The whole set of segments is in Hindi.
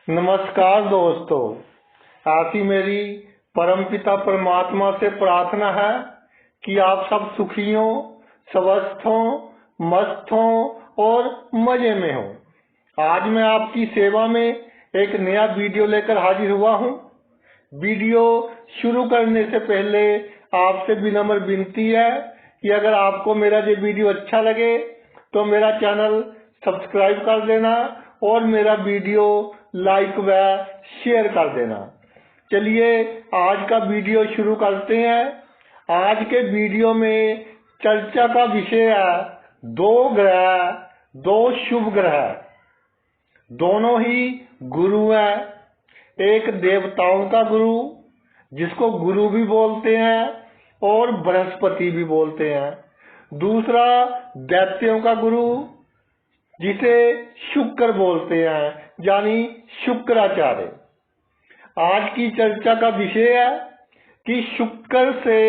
नमस्कार दोस्तों, ऐसी मेरी परमपिता परमात्मा से प्रार्थना है कि आप सब सुखी हो, स्वस्थ हो, मस्त हो और मजे में हो। आज मैं आपकी सेवा में एक नया वीडियो लेकर हाजिर हुआ हूँ। वीडियो शुरू करने से पहले आपसे विनम्र विनती है कि अगर आपको मेरा ये वीडियो अच्छा लगे तो मेरा चैनल सब्सक्राइब कर देना और मेरा वीडियो लाइक व शेयर कर देना। चलिए आज का वीडियो शुरू करते हैं। आज के वीडियो में चर्चा का विषय है दो ग्रह, दो शुभ ग्रह। दोनों ही गुरु हैं। एक देवताओं का गुरु जिसको गुरु भी बोलते हैं और बृहस्पति भी बोलते हैं। दूसरा दैत्यों का गुरु जिसे शुक्र बोलते हैं, यानी शुक्राचार्य। आज की चर्चा का विषय है कि शुक्र से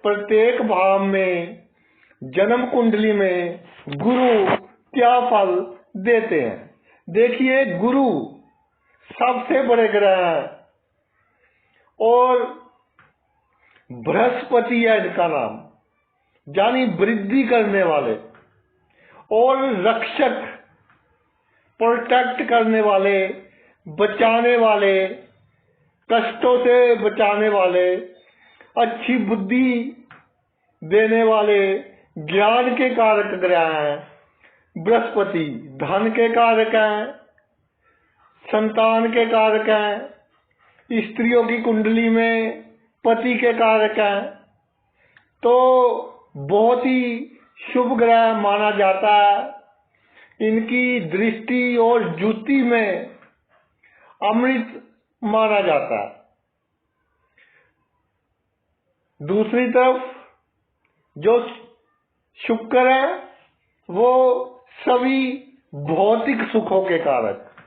प्रत्येक भाव में जन्म कुंडली में गुरु क्या फल देते हैं। देखिए, गुरु सबसे बड़े ग्रह हैं और बृहस्पति है इनका नाम, यानी वृद्धि करने वाले और रक्षक, प्रोटेक्ट करने वाले, बचाने वाले, कष्टों से बचाने वाले, अच्छी बुद्धि देने वाले, ज्ञान के कारक ग्रह हैं। बृहस्पति धन के कारक हैं, संतान के कारक हैं, स्त्रियों की कुंडली में पति के कारक हैं। तो बहुत ही शुभ ग्रह माना जाता है। इनकी दृष्टि और ज्योति में अमृत माना जाता है। दूसरी तरफ जो शुक्र है वो सभी भौतिक सुखों के कारक।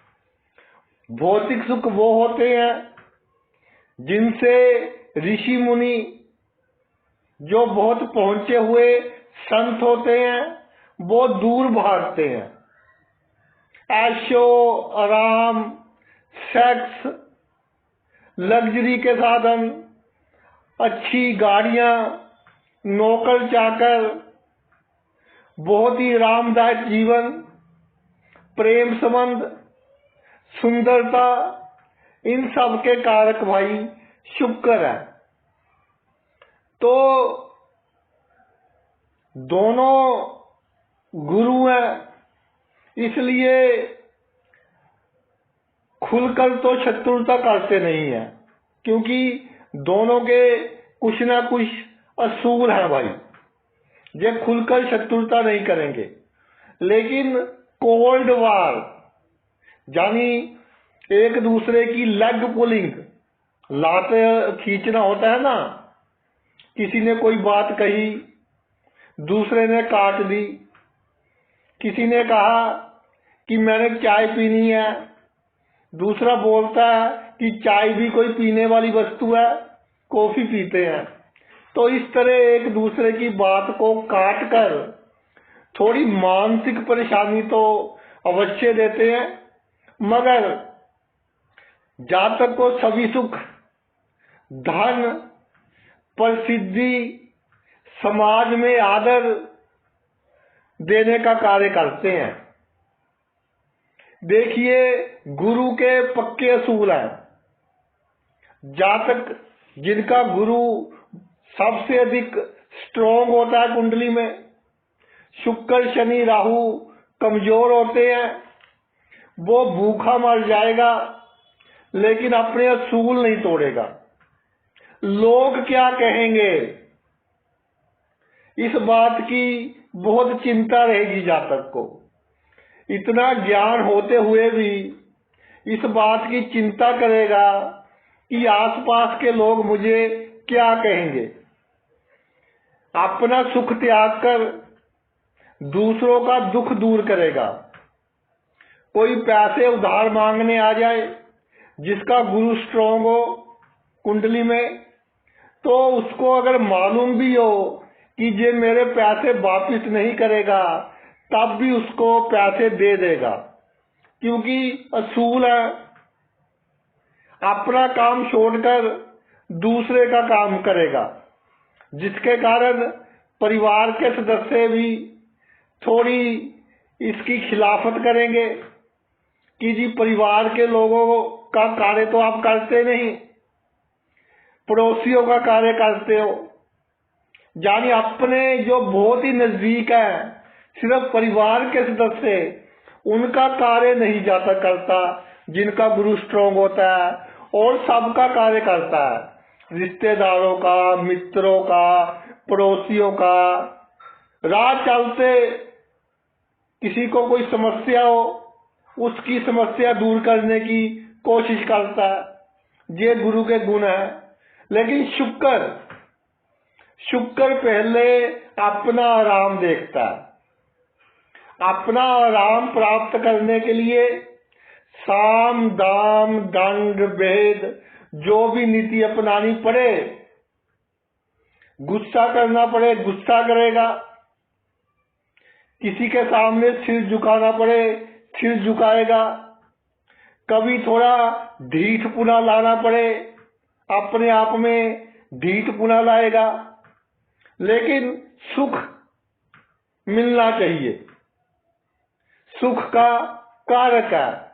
भौतिक सुख वो होते हैं जिनसे ऋषि मुनि, जो बहुत पहुंचे हुए संत होते हैं, वो दूर भागते हैं। ऐशो आराम, सेक्स, लग्जरी के साधन, अच्छी गाड़ियां, नौकर चाकर, बहुत ही आरामदायक जीवन, प्रेम संबंध, सुंदरता, इन सब के कारक भाई शुक्र है। तो दोनों गुरु हैं, इसलिए खुलकर तो शत्रुता करते नहीं है, क्योंकि दोनों के कुछ ना कुछ असूल हैं भाई। ये खुलकर शत्रुता नहीं करेंगे, लेकिन कोल्ड वार, यानी एक दूसरे की लेग पुलिंग, लात खींचना होता है ना। किसी ने कोई बात कही, दूसरे ने काट दी। किसी ने कहा कि मैंने चाय पीनी है, दूसरा बोलता है कि चाय भी कोई पीने वाली वस्तु है, कॉफी पीते हैं। तो इस तरह एक दूसरे की बात को काट कर थोड़ी मानसिक परेशानी तो अवश्य देते हैं, मगर जहां तक को सभी सुख, धन, प्रसिद्धि, समाज में आदर देने का कार्य करते हैं। देखिए, गुरु के पक्के असूल हैं। जातक जिनका गुरु सबसे अधिक स्ट्रॉन्ग होता है कुंडली में, शुक्र, शनि, राहु कमजोर होते हैं, वो भूखा मर जाएगा लेकिन अपने असूल नहीं तोड़ेगा। लोग क्या कहेंगे, इस बात की बहुत चिंता रहेगी जातक को। इतना ज्ञान होते हुए भी इस बात की चिंता करेगा कि आसपास के लोग मुझे क्या कहेंगे। अपना सुख त्याग कर दूसरों का दुख दूर करेगा। कोई पैसे उधार मांगने आ जाए, जिसका गुरु स्ट्रॉन्ग हो कुंडली में, तो उसको अगर मालूम भी हो कि ये मेरे पैसे वापिस नहीं करेगा, तब भी उसको पैसे दे देगा, क्योंकि असूल है अपना काम छोड़कर दूसरे का काम करेगा, जिसके कारण परिवार के सदस्य भी थोड़ी इसकी खिलाफत करेंगे कि जी परिवार के लोगों का कार्य तो आप करते नहीं, पड़ोसियों का कार्य करते हो। यानी अपने जो बहुत ही नजदीक है, सिर्फ परिवार के सदस्य, उनका कार्य नहीं जाता करता जिनका गुरु स्ट्रोंग होता है, और सबका कार्य करता है, रिश्तेदारों का, मित्रों का, पड़ोसियों का। राह चलते किसी को कोई समस्या हो, उसकी समस्या दूर करने की कोशिश करता है। ये गुरु के गुण है। लेकिन शुक्र पहले अपना आराम देखता है। अपना आराम प्राप्त करने के लिए साम दाम दंड भेद जो भी नीति अपनानी पड़े, गुस्सा करना पड़े गुस्सा करेगा, किसी के सामने सिर झुकाना पड़े सिर झुकाएगा, कभी थोड़ा ढीठ पुना लाना पड़े अपने आप में ढीठ पुना लाएगा। लेकिन सुख मिलना चाहिए, सुख का कारक है।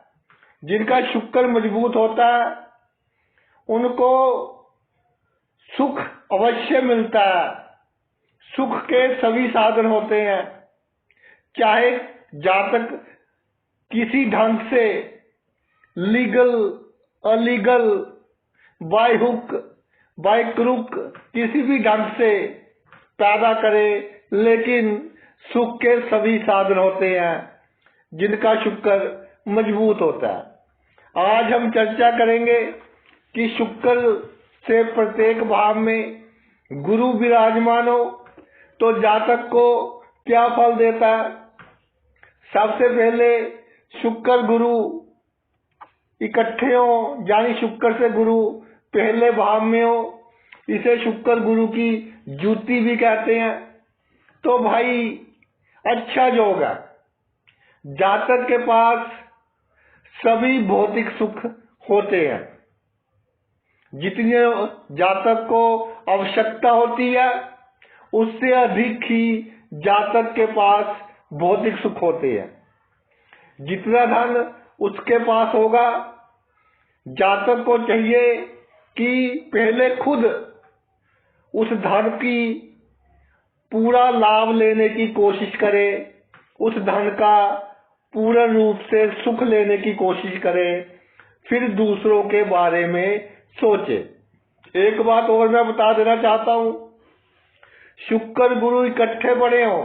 जिनका शुक्र मजबूत होता है उनको सुख अवश्य मिलता है। सुख के सभी साधन होते हैं, चाहे जातक किसी ढंग से legal illegal by hook by crook किसी भी ढंग से पैदा करे, लेकिन सुख के सभी साधन होते हैं जिनका शुक्र मजबूत होता है। आज हम चर्चा करेंगे कि शुक्र से प्रत्येक भाव में गुरु विराजमान हो तो जातक को क्या फल देता है। सबसे पहले शुक्र गुरु इकट्ठे हो, यानी शुक्र से गुरु पहले भाव में हो, इसे शुक्र गुरु की ज्योति भी कहते हैं। तो भाई अच्छा योग है। जातक के पास सभी भौतिक सुख होते हैं। जितने जातक को आवश्यकता होती है उससे अधिक ही जातक के पास भौतिक सुख होते हैं। जितना धन उसके पास होगा, जातक को चाहिए कि पहले खुद उस धन की पूरा लाभ लेने की कोशिश करे, उस धन का पूर्ण रूप से सुख लेने की कोशिश करे, फिर दूसरों के बारे में सोचे। एक बात और मैं बता देना चाहता हूं, शुक्र गुरु इकट्ठे पड़े हों,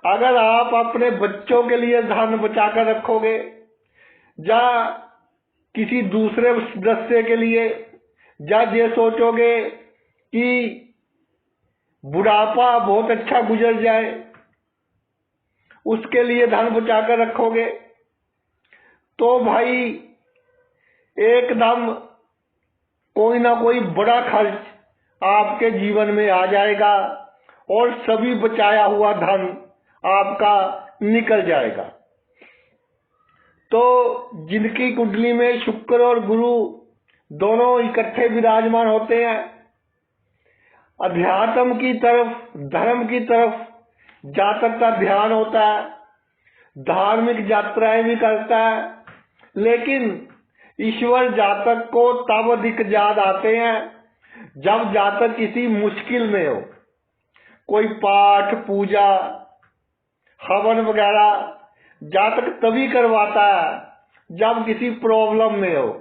अगर आप अपने बच्चों के लिए धन बचाकर रखोगे या किसी दूसरे सदस्य के लिए, या ये सोचोगे कि बुढ़ापा बहुत अच्छा गुजर जाए, उसके लिए धन बचाकर रखोगे, तो भाई एकदम कोई ना कोई बड़ा खर्च आपके जीवन में आ जाएगा और सभी बचाया हुआ धन आपका निकल जाएगा। तो जिनकी कुंडली में शुक्र और गुरु दोनों इकट्ठे विराजमान होते हैं, अध्यात्म की तरफ, धर्म की तरफ जातक का ध्यान होता है, धार्मिक यात्राएं भी करता है। लेकिन ईश्वर जातक को तब अधिक याद आते हैं जब जातक किसी मुश्किल में हो। कोई पाठ पूजा हवन वगैरह जातक तभी करवाता है जब किसी प्रॉब्लम में हो,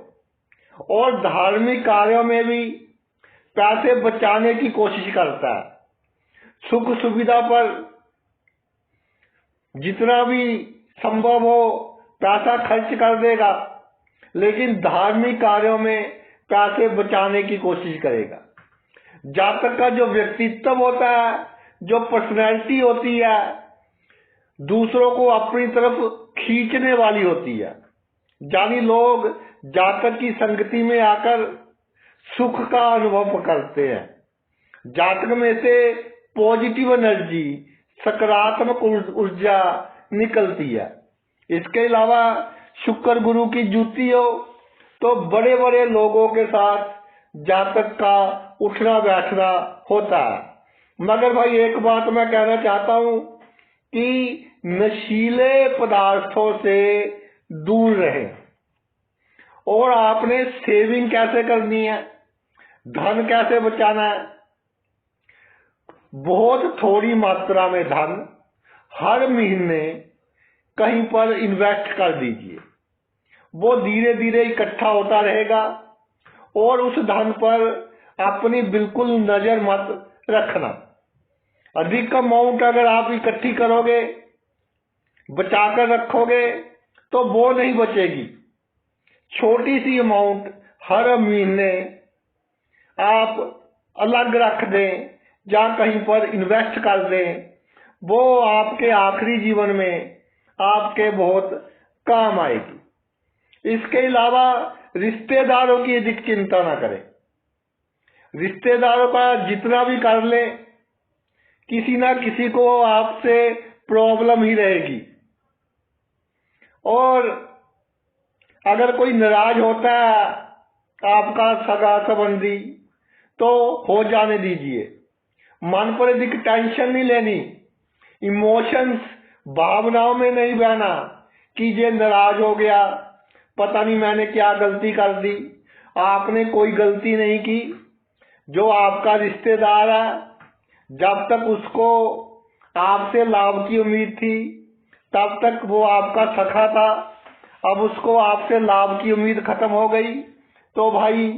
और धार्मिक कार्यों में भी पैसे बचाने की कोशिश करता है। सुख सुविधा पर जितना भी संभव हो पैसा खर्च कर देगा, लेकिन धार्मिक कार्यों में पैसे बचाने की कोशिश करेगा। जातक का जो व्यक्तित्व होता है, जो पर्सनैलिटी होती है, दूसरों को अपनी तरफ खींचने वाली होती है। यानी लोग जातक की संगति में आकर सुख का अनुभव करते हैं। जातक में से पॉजिटिव एनर्जी, सकारात्मक ऊर्जा निकलती है। इसके अलावा शुक्र गुरु की ज्योति हो तो बड़े बड़े लोगों के साथ जातक का उठना बैठना होता है। मगर भाई एक बात मैं कहना चाहता हूं कि नशीले पदार्थों से दूर रहें। और आपने सेविंग कैसे करनी है, धन कैसे बचाना है। बहुत थोड़ी मात्रा में धन हर महीने कहीं पर इन्वेस्ट कर दीजिए, वो धीरे धीरे इकट्ठा होता रहेगा। और उस धन पर अपनी बिल्कुल नजर मत रखना। अधिक अमाउंट अगर आप इकट्ठी करोगे, बचाकर रखोगे, तो वो नहीं बचेगी। छोटी सी अमाउंट हर महीने आप अलग रख दें या कहीं पर इन्वेस्ट कर दें, वो आपके आखिरी जीवन में आपके बहुत काम आएगी। इसके अलावा रिश्तेदारों की अधिक चिंता ना करें। रिश्तेदारों का जितना भी कर ले, किसी ना किसी को आपसे प्रॉब्लम ही रहेगी। और अगर कोई नाराज होता है आपका सगा संबंधी, तो हो जाने दीजिए। मन पर अधिक टेंशन नहीं लेनी। इमोशंस, भावनाओं में नहीं बहना कि ये नाराज हो गया, पता नहीं मैंने क्या गलती कर दी। आपने कोई गलती नहीं की। जो आपका रिश्तेदार है, जब तक उसको आपसे लाभ की उम्मीद थी तब तक वो आपका सखा था। अब उसको आपसे लाभ की उम्मीद खत्म हो गई, तो भाई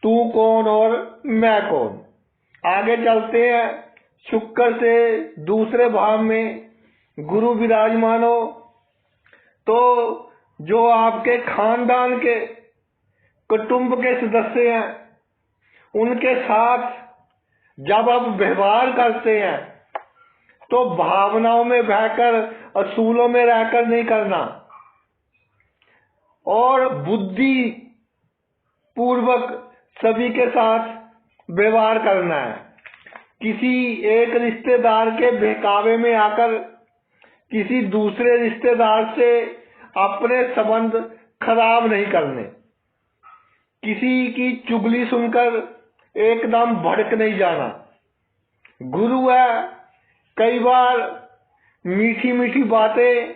तू कौन और मैं कौन। आगे चलते हैं। शुक्र से दूसरे भाव में गुरु विराजमान हो, तो जो आपके खानदान के कुटुंब के सदस्य हैं, उनके साथ जब आप व्यवहार करते हैं तो भावनाओं में बहकर, असूलों में रहकर नहीं करना, और बुद्धि पूर्वक सभी के साथ व्यवहार करना है। किसी एक रिश्तेदार के बहकावे में आकर किसी दूसरे रिश्तेदार से अपने संबंध खराब नहीं करने। किसी की चुगली सुनकर एकदम भड़क नहीं जाना। गुरु है, कई बार मीठी मीठी बातें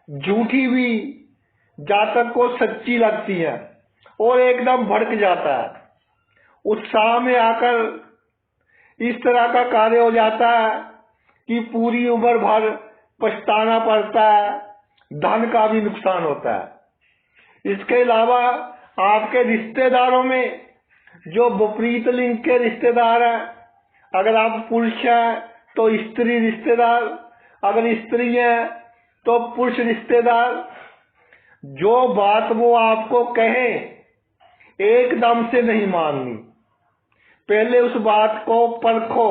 झूठी भी जातक को सच्ची लगती है और एकदम भड़क जाता है। उत्साह में आकर इस तरह का कार्य हो जाता है कि पूरी उम्र भर पछताना पड़ता है, धन का भी नुकसान होता है। इसके अलावा आपके रिश्तेदारों में जो विपरीत लिंग के रिश्तेदार हैं, अगर आप पुरुष हैं तो स्त्री रिश्तेदार, अगर स्त्री है तो पुरुष रिश्तेदार, जो बात वो आपको कहें एकदम से नहीं माननी। पहले उस बात को परखो,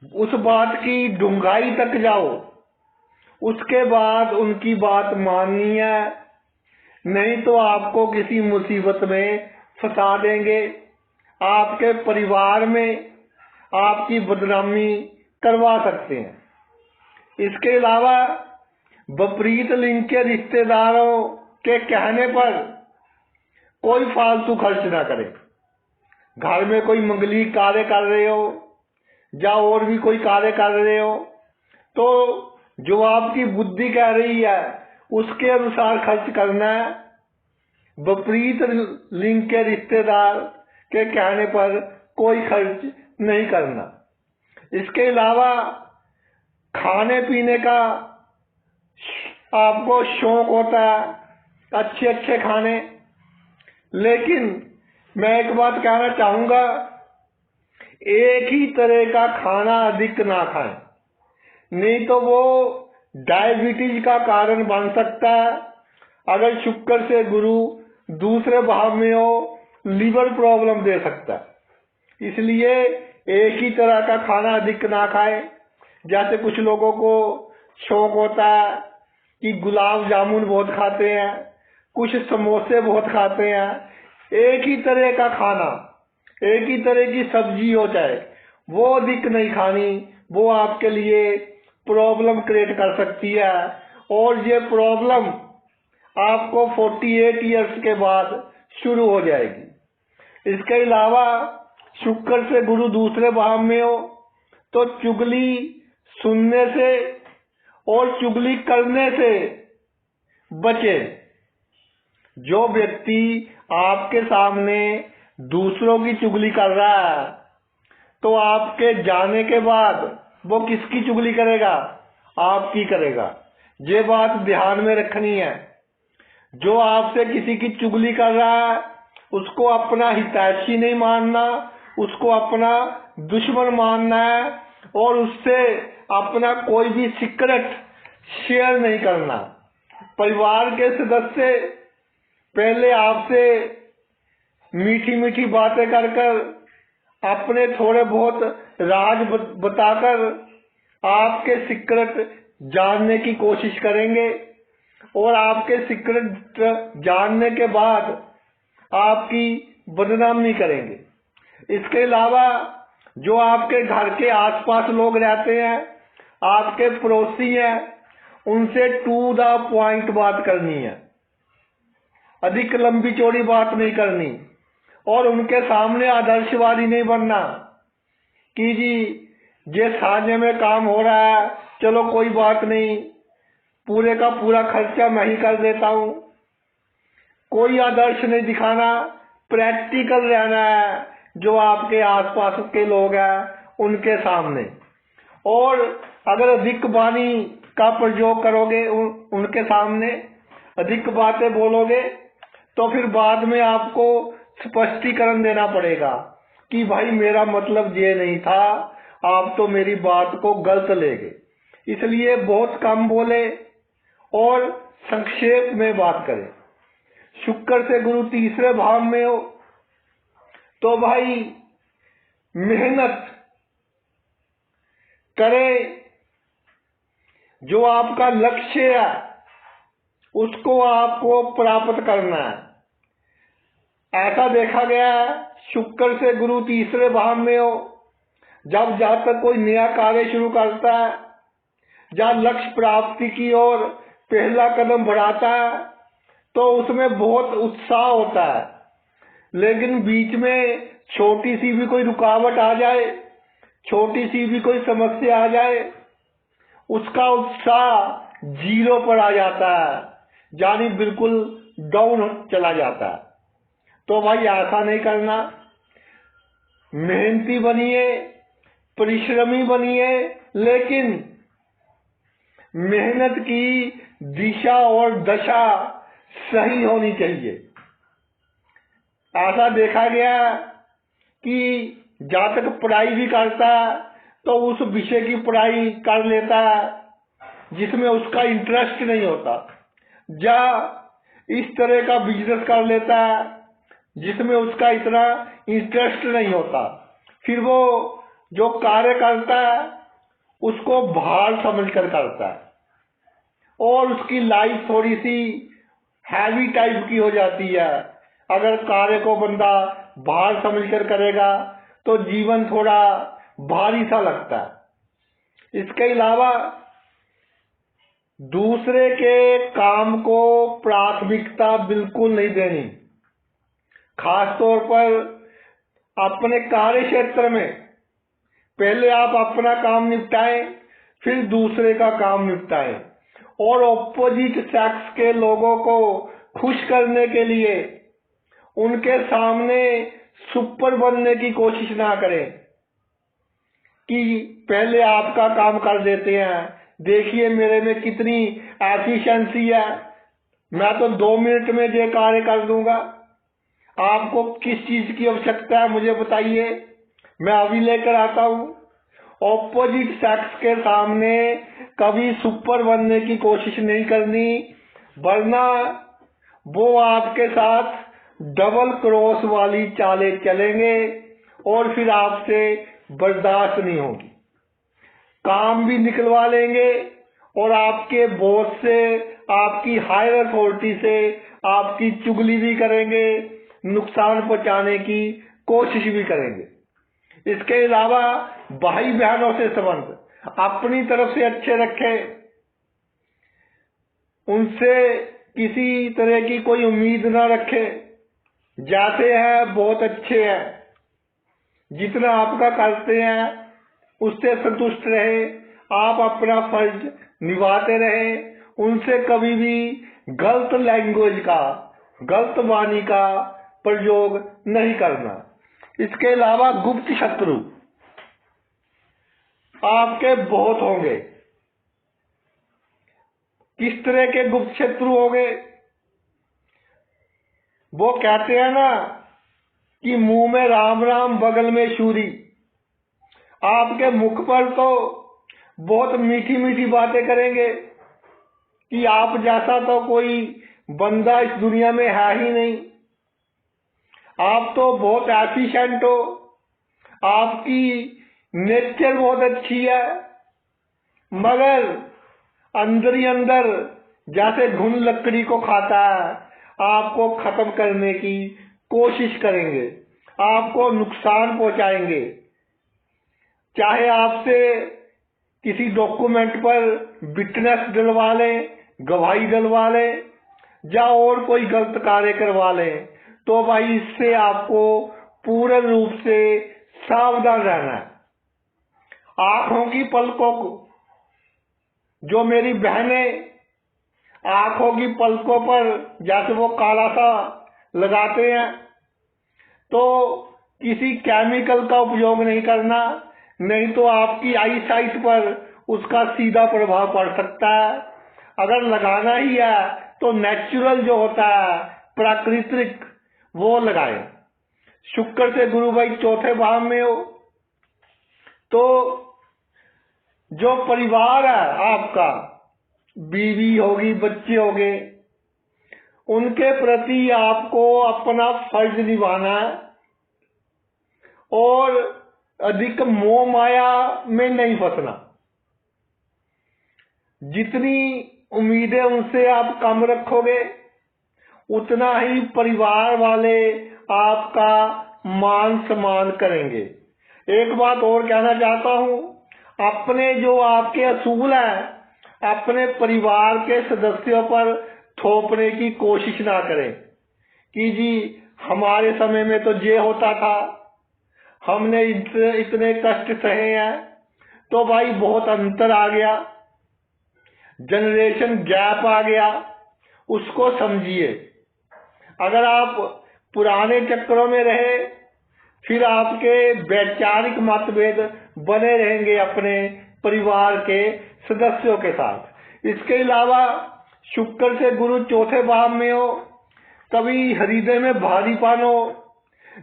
उस बात की डूंघाई तक जाओ, उसके बाद उनकी बात माननी है। नहीं तो आपको किसी मुसीबत में फंसा देंगे, आपके परिवार में आपकी बदनामी करवा सकते हैं। इसके अलावा विपरीत लिंग के रिश्तेदारों के कहने पर कोई फालतू खर्च ना करें। घर में कोई मंगलिक कार्य कर रहे हो या और भी कोई कार्य कर रहे हो, तो जो आपकी बुद्धि कह रही है उसके अनुसार खर्च करना है। विपरीत लिंग के रिश्तेदार के कहने पर कोई खर्च नहीं करना। इसके अलावा खाने पीने का आपको शौक होता है, अच्छे अच्छे खाने, लेकिन मैं एक बात कहना चाहूंगा, एक ही तरह का खाना अधिक ना खाएं, नहीं तो वो डायबिटीज का कारण बन सकता है। अगर शुक्र से गुरु दूसरे भाव में हो, लीवर प्रॉब्लम दे सकता है। इसलिए एक ही तरह का खाना अधिक ना खाएं। जैसे कुछ लोगों को शौक होता है कि गुलाब जामुन बहुत खाते हैं, कुछ समोसे बहुत खाते हैं। एक ही तरह का खाना, एक ही तरह की सब्जी हो जाए, वो अधिक नहीं खानी, वो आपके लिए प्रॉब्लम क्रिएट कर सकती है। और ये प्रॉब्लम आपको 48 ईयर्स के बाद शुरू हो जाएगी। इसके अलावा शुक्र से गुरु दूसरे भाव में हो तो चुगली सुनने से और चुगली करने से बचे। जो व्यक्ति आपके सामने दूसरों की चुगली कर रहा है तो आपके जाने के बाद वो किसकी चुगली करेगा? आपकी करेगा। ये बात ध्यान में रखनी है। जो आपसे किसी की चुगली कर रहा है उसको अपना हितैषी नहीं मानना, उसको अपना दुश्मन मानना है और उससे अपना कोई भी सीक्रेट शेयर नहीं करना। परिवार के सदस्य पहले आपसे मीठी मीठी बातें कर कर अपने थोड़े बहुत राज बताकर आपके सीक्रेट जानने की कोशिश करेंगे और आपके सीक्रेट जानने के बाद आपकी बदनामी करेंगे। इसके अलावा जो आपके घर के आसपास लोग रहते हैं, आपके पड़ोसी हैं, उनसे टू द पॉइंट बात करनी है, अधिक लंबी चौड़ी बात नहीं करनी और उनके सामने आदर्शवादी नहीं बनना कि जी ये साझे में काम हो रहा है, चलो कोई बात नहीं, पूरे का पूरा खर्चा मैं ही कर देता हूं। कोई आदर्श नहीं दिखाना, प्रैक्टिकल रहना है जो आपके आसपास के लोग हैं उनके सामने। और अगर अधिक वाणी का प्रयोग करोगे उनके सामने, अधिक बातें बोलोगे तो फिर बाद में आपको स्पष्टीकरण देना पड़ेगा कि भाई मेरा मतलब ये नहीं था, आप तो मेरी बात को गलत ले गए। इसलिए बहुत कम बोले और संक्षेप में बात करें। शुक्र से गुरु तीसरे भाव में हो तो भाई मेहनत करें, जो आपका लक्ष्य है उसको आपको प्राप्त करना है। ऐसा देखा गया है शुक्र से गुरु तीसरे भाव में हो, जब जातक कोई नया कार्य शुरू करता है, जब लक्ष्य प्राप्ति की ओर पहला कदम बढ़ाता है तो उसमें बहुत उत्साह होता है, लेकिन बीच में छोटी सी भी कोई रुकावट आ जाए, छोटी सी भी कोई समस्या आ जाए, उसका उत्साह जीरो पर आ जाता है, यानी बिल्कुल डाउन चला जाता है। तो भाई ऐसा नहीं करना, मेहनती बनिए, परिश्रमी बनिए, लेकिन मेहनत की दिशा और दशा सही होनी चाहिए। ऐसा देखा गया कि जातक पढ़ाई भी करता है तो उस विषय की पढ़ाई कर लेता है जिसमें उसका इंटरेस्ट नहीं होता, या इस तरह का बिजनेस कर लेता है जिसमें उसका इतना इंटरेस्ट नहीं होता। फिर वो जो कार्य करता है उसको भार समझकर करता है और उसकी लाइफ थोड़ी सी हैवी टाइप की हो जाती है। अगर कार्य को बंदा भार समझकर करेगा तो जीवन थोड़ा भारी सा लगता है। इसके अलावा दूसरे के काम को प्राथमिकता बिल्कुल नहीं देनी, खास तौर पर अपने कार्य क्षेत्र में। पहले आप अपना काम निपटाएं, फिर दूसरे का काम निपटाएं और ऑपोजिट सेक्स के लोगों को खुश करने के लिए उनके सामने सुपर बनने की कोशिश ना करें कि पहले आपका काम कर देते हैं, देखिए मेरे में कितनी एफिशिएंसी है, मैं तो 2 मिनट में ये कार्य कर दूंगा। आपको किस चीज की आवश्यकता है मुझे बताइए, मैं अभी लेकर आता हूं। ऑपोजिट सेक्स के सामने कभी सुपर बनने की कोशिश नहीं करनी, वरना वो आपके साथ डबल क्रॉस वाली चालें चलेंगे और फिर आपसे बर्दाश्त नहीं होगी। काम भी निकलवा लेंगे और आपके बॉस से, आपकी हायर अथॉरिटी से आपकी चुगली भी करेंगे, नुकसान पहुंचाने की कोशिश भी करेंगे। इसके अलावा भाई बहनों से संबंध अपनी तरफ से अच्छे रखें, उनसे किसी तरह की कोई उम्मीद ना रखे। जैसे हैं बहुत अच्छे हैं, जितना आपका करते हैं उससे संतुष्ट रहे। आप अपना फर्ज निभाते रहे। उनसे कभी भी गलत लैंग्वेज का, गलत वाणी का प्रयोग नहीं करना। इसके अलावा गुप्त शत्रु आपके बहुत होंगे। किस तरह के गुप्त शत्रु होंगे? वो कहते हैं ना कि मुंह में राम राम बगल में छुरी। आपके मुख पर तो बहुत मीठी मीठी बातें करेंगे कि आप जैसा तो कोई बंदा इस दुनिया में है ही नहीं। आप तो बहुत एफिशिएंट हो, आपकी नेचर बहुत अच्छी है, मगर अंदर ही अंदर जैसे घुन लकड़ी को खाता है, आपको खत्म करने की कोशिश करेंगे, आपको नुकसान पहुंचाएंगे। चाहे आपसे किसी डॉक्यूमेंट पर विटनेस डलवा लें, गवाही डलवा लें, या और कोई गलत कार्य करवा लें, तो भाई इससे आपको पूर्ण रूप से सावधान रहना है। आंखों की पलकों को, जो मेरी बहनें आंखों की पलकों पर जैसे वो काला सा लगाते हैं, तो किसी केमिकल का उपयोग नहीं करना, नहीं तो आपकी आई साइट पर उसका सीधा प्रभाव पड़ सकता है। अगर लगाना ही है तो नेचुरल जो होता है, प्राकृतिक, वो लगाएं। शुक्र से गुरु भाई चौथे भाव में हो, तो जो परिवार है आपका, बीवी होगी, बच्चे होंगे, उनके प्रति आपको अपना फर्ज निभाना है और अधिक मोह माया में नहीं फंसना। जितनी उम्मीदें उनसे आप कम रखोगे, उतना ही परिवार वाले आपका मान सम्मान करेंगे। एक बात और कहना चाहता हूं, अपने जो आपके असूल हैं, अपने परिवार के सदस्यों पर थोपने की कोशिश ना करें कि जी हमारे समय में तो ये होता था, हमने इतने कष्ट सहे हैं। तो भाई बहुत अंतर आ गया, जनरेशन गैप आ गया, उसको समझिए। अगर आप पुराने चक्करों में रहे, फिर आपके वैचारिक मतभेद बने रहेंगे अपने परिवार के सदस्यों के साथ। इसके अलावा शुक्र से गुरु चौथे भाव में हो, कभी हृदय में भारीपन हो,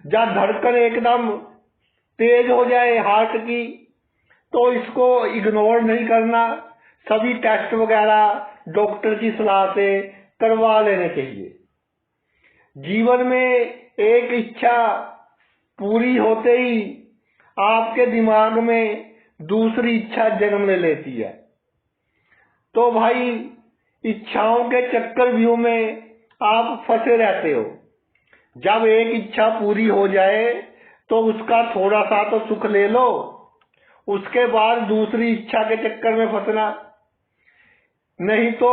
या धड़कन एकदम तेज हो जाए हार्ट की, तो इसको इग्नोर नहीं करना। सभी टेस्ट वगैरह डॉक्टर की सलाह से करवा लेने चाहिए। जीवन में एक इच्छा पूरी होते ही आपके दिमाग में दूसरी इच्छा जन्म ले लेती है। तो भाई इच्छाओं के चक्रव्यूह में आप फंसे रहते हो। जब एक इच्छा पूरी हो जाए तो उसका थोड़ा सा तो सुख ले लो, उसके बाद दूसरी इच्छा के चक्कर में फंसना, नहीं तो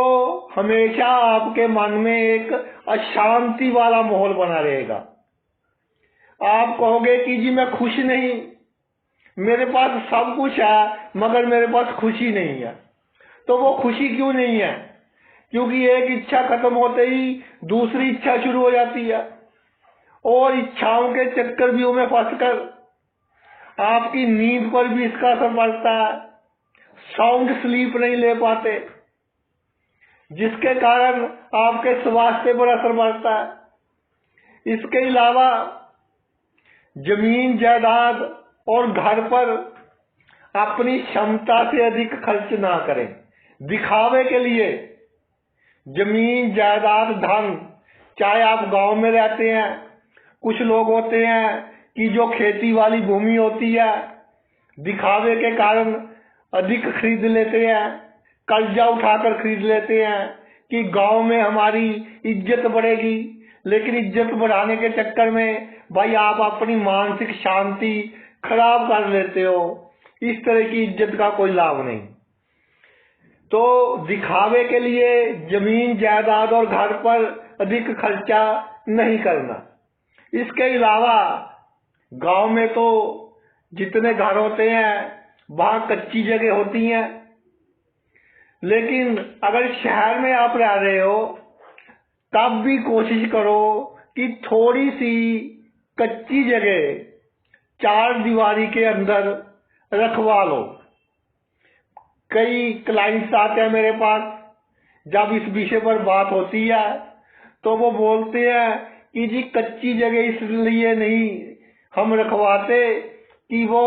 हमेशा आपके मन में एक अशांति वाला माहौल बना रहेगा। आप कहोगे कि जी मैं खुश नहीं, मेरे पास सब कुछ है मगर मेरे पास खुशी नहीं है। तो वो खुशी क्यों नहीं है? क्योंकि एक इच्छा खत्म होते ही दूसरी इच्छा शुरू हो जाती है, और इच्छाओं के चक्रव्यूह में फंसकर आपकी नींद पर भी इसका असर पड़ता है। साउंड स्लीप नहीं ले पाते, जिसके कारण आपके स्वास्थ्य पर असर पड़ता है। इसके अलावा जमीन जायदाद और घर पर अपनी क्षमता से अधिक खर्च ना करें दिखावे के लिए। जमीन जायदाद धन, चाहे आप गांव में रहते हैं, कुछ लोग होते हैं कि जो खेती वाली भूमि होती है, दिखावे के कारण अधिक खरीद लेते हैं, कर्जा उठाकर खरीद लेते हैं कि गांव में हमारी इज्जत बढ़ेगी। लेकिन इज्जत बढ़ाने के चक्कर में भाई आप अपनी मानसिक शांति खराब कर लेते हो। इस तरह की इज्जत का कोई लाभ नहीं। तो दिखावे के लिए जमीन जायदाद और घर पर अधिक खर्चा नहीं करना। इसके अलावा गांव में तो जितने घर होते हैं वहां कच्ची जगह होती हैं, लेकिन अगर शहर में आप रह रहे हो तब भी कोशिश करो कि थोड़ी सी कच्ची जगह चार दीवारी के अंदर रखवा लो। कई क्लाइंट्स आते हैं मेरे पास, जब इस विषय पर बात होती है तो वो बोलते हैं कि जी कच्ची जगह इसलिए नहीं हम रखवाते कि वो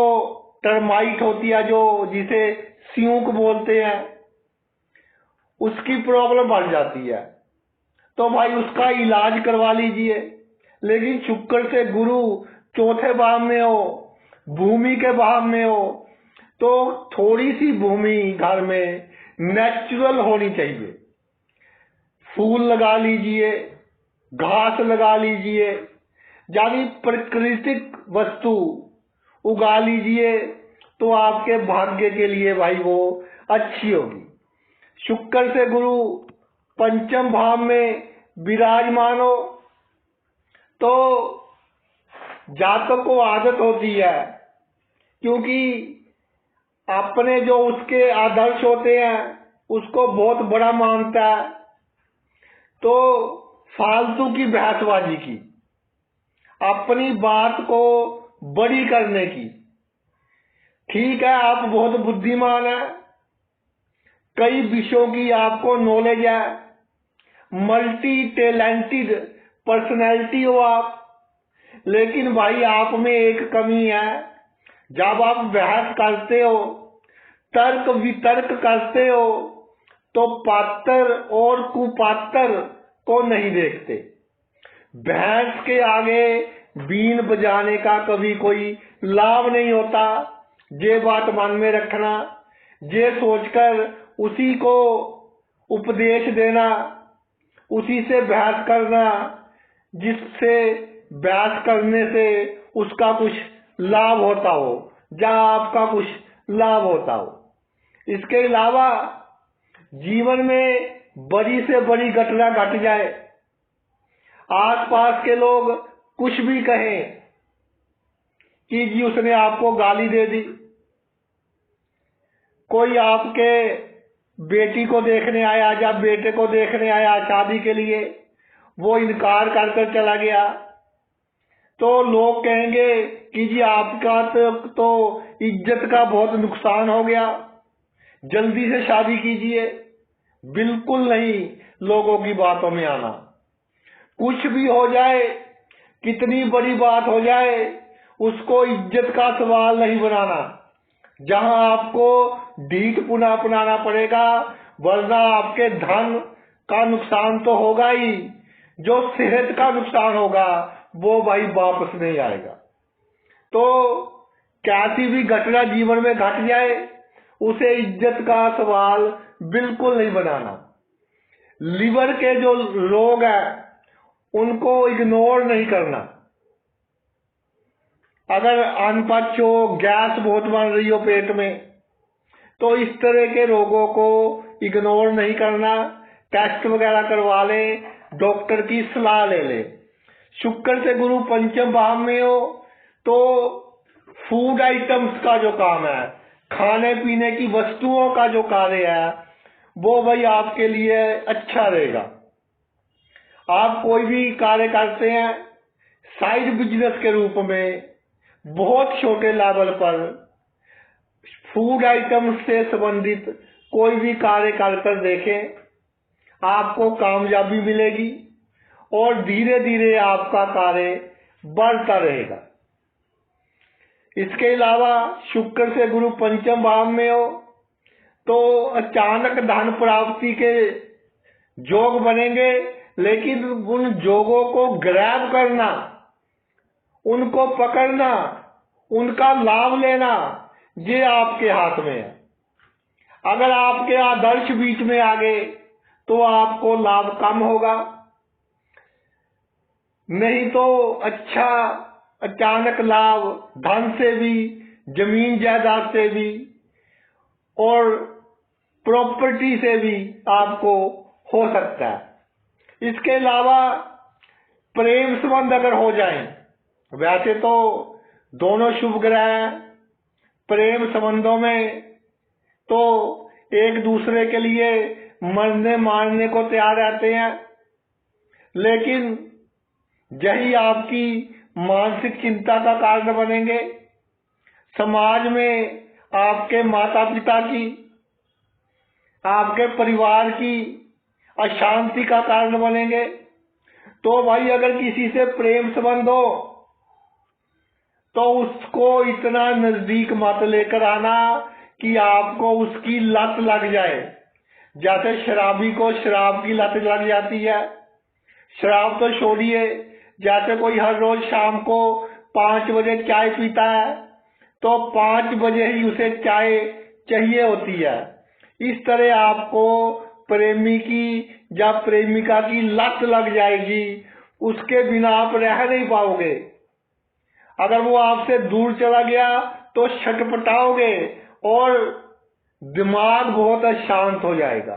टर्माइट होती है, जो जिसे सियूक बोलते हैं, उसकी प्रॉब्लम बढ़ जाती है, तो भाई उसका इलाज करवा लीजिए। लेकिन शुक्र से गुरु चौथे भाव में हो, भूमि के भाव में हो, तो थोड़ी सी भूमि घर में नेचुरल होनी चाहिए। फूल लगा लीजिए, घास लगा लीजिए, यानी प्राकृतिक वस्तु उगा लीजिए, तो आपके भाग्य के लिए भाई वो अच्छी होगी। शुक्र से गुरु पंचम भाव में विराजमान हो तो जातक को आदत होती है, क्योंकि अपने जो उसके आदर्श होते हैं उसको बहुत बड़ा मानता है, तो फालतू की बहसबाजी की, अपनी बात को बड़ी करने की। ठीक है, आप बहुत बुद्धिमान हैं, कई विषयों की आपको नॉलेज है, मल्टी टैलेंटेड पर्सनैलिटी हो आप, लेकिन भाई आप में एक कमी है। जब आप बहस करते हो, तर्क वितर्क करते हो, तो पात्र और कुपात्र को नहीं देखते। भैंस के आगे बीन बजाने का कभी कोई लाभ नहीं होता। ये बात मन में रखना, ये सोचकर उसी को उपदेश देना, उसी से बहस करना जिससे बहस करने से उसका कुछ लाभ होता हो या आपका कुछ लाभ होता हो। इसके अलावा जीवन में बड़ी से बड़ी घटना घट जाए, आसपास के लोग कुछ भी कहें कि जी उसने आपको गाली दे दी, कोई आपके बेटी को देखने आया या बेटे को देखने आया शादी के लिए, वो इनकार कर चला गया, तो लोग कहेंगे कि जी आपका तो इज्जत का बहुत नुकसान हो गया, जल्दी से शादी कीजिए। बिल्कुल नहीं लोगों की बातों में आना। कुछ भी हो जाए, कितनी बड़ी बात हो जाए, उसको इज्जत का सवाल नहीं बनाना। जहां आपको ढीठ पुना अपनाना पड़ेगा, वरना आपके धन का नुकसान तो होगा ही, जो सेहत का नुकसान होगा वो भाई वापस नहीं आएगा। तो कैसी भी घटना जीवन में घट जाए, उसे इज्जत का सवाल बिल्कुल नहीं बनाना। लिवर के जो रोग है उनको इग्नोर नहीं करना। अगर अनपच हो, गैस बहुत बन रही हो पेट में, तो इस तरह के रोगों को इग्नोर नहीं करना, टेस्ट वगैरह करवा ले, डॉक्टर की सलाह ले ले। शुक्र से गुरु पंचम भाव में हो तो फूड आइटम्स का जो काम है, खाने पीने की वस्तुओं का जो कार्य है, वो भाई आपके लिए अच्छा रहेगा। आप कोई भी कार्य करते हैं साइड बिजनेस के रूप में, बहुत छोटे लेवल पर फूड आइटम्स से संबंधित कोई भी कार्य कर देखें, आपको कामयाबी मिलेगी और धीरे धीरे आपका कार्य बढ़ता रहेगा। इसके अलावा शुक्र से गुरु पंचम भाव में हो तो अचानक धन प्राप्ति के योग बनेंगे, लेकिन उन योगों को ग्रैब करना, उनको पकड़ना, उनका लाभ लेना, ये आपके हाथ में है। अगर आपके आदर्श बीच में आ गए तो आपको लाभ कम होगा, नहीं तो अच्छा अचानक लाभ धन से भी, जमीन जायदाद से भी और प्रॉपर्टी से भी आपको हो सकता है। इसके अलावा प्रेम संबंध अगर हो जाए, वैसे तो दोनों शुभ ग्रह प्रेम संबंधों में तो एक दूसरे के लिए मरने मारने को तैयार रहते हैं, लेकिन यही आपकी मानसिक चिंता का कारण बनेंगे। समाज में आपके माता पिता की, आपके परिवार की अशांति का कारण बनेंगे। तो भाई अगर किसी से प्रेम संबंध हो तो उसको इतना नजदीक मत लेकर आना कि आपको उसकी लत लग जाए। जैसे शराबी को शराब की लत लग जाती है, शराब तो छोड़िए, जैसे कोई हर रोज शाम को 5 बजे चाय पीता है तो 5 बजे ही उसे चाय चाहिए होती है। इस तरह आपको प्रेमी की या प्रेमिका की लत लग जाएगी, उसके बिना आप रह नहीं पाओगे। अगर वो आपसे दूर चला गया तो छटपटाओगे और दिमाग बहुत अशांत हो जाएगा।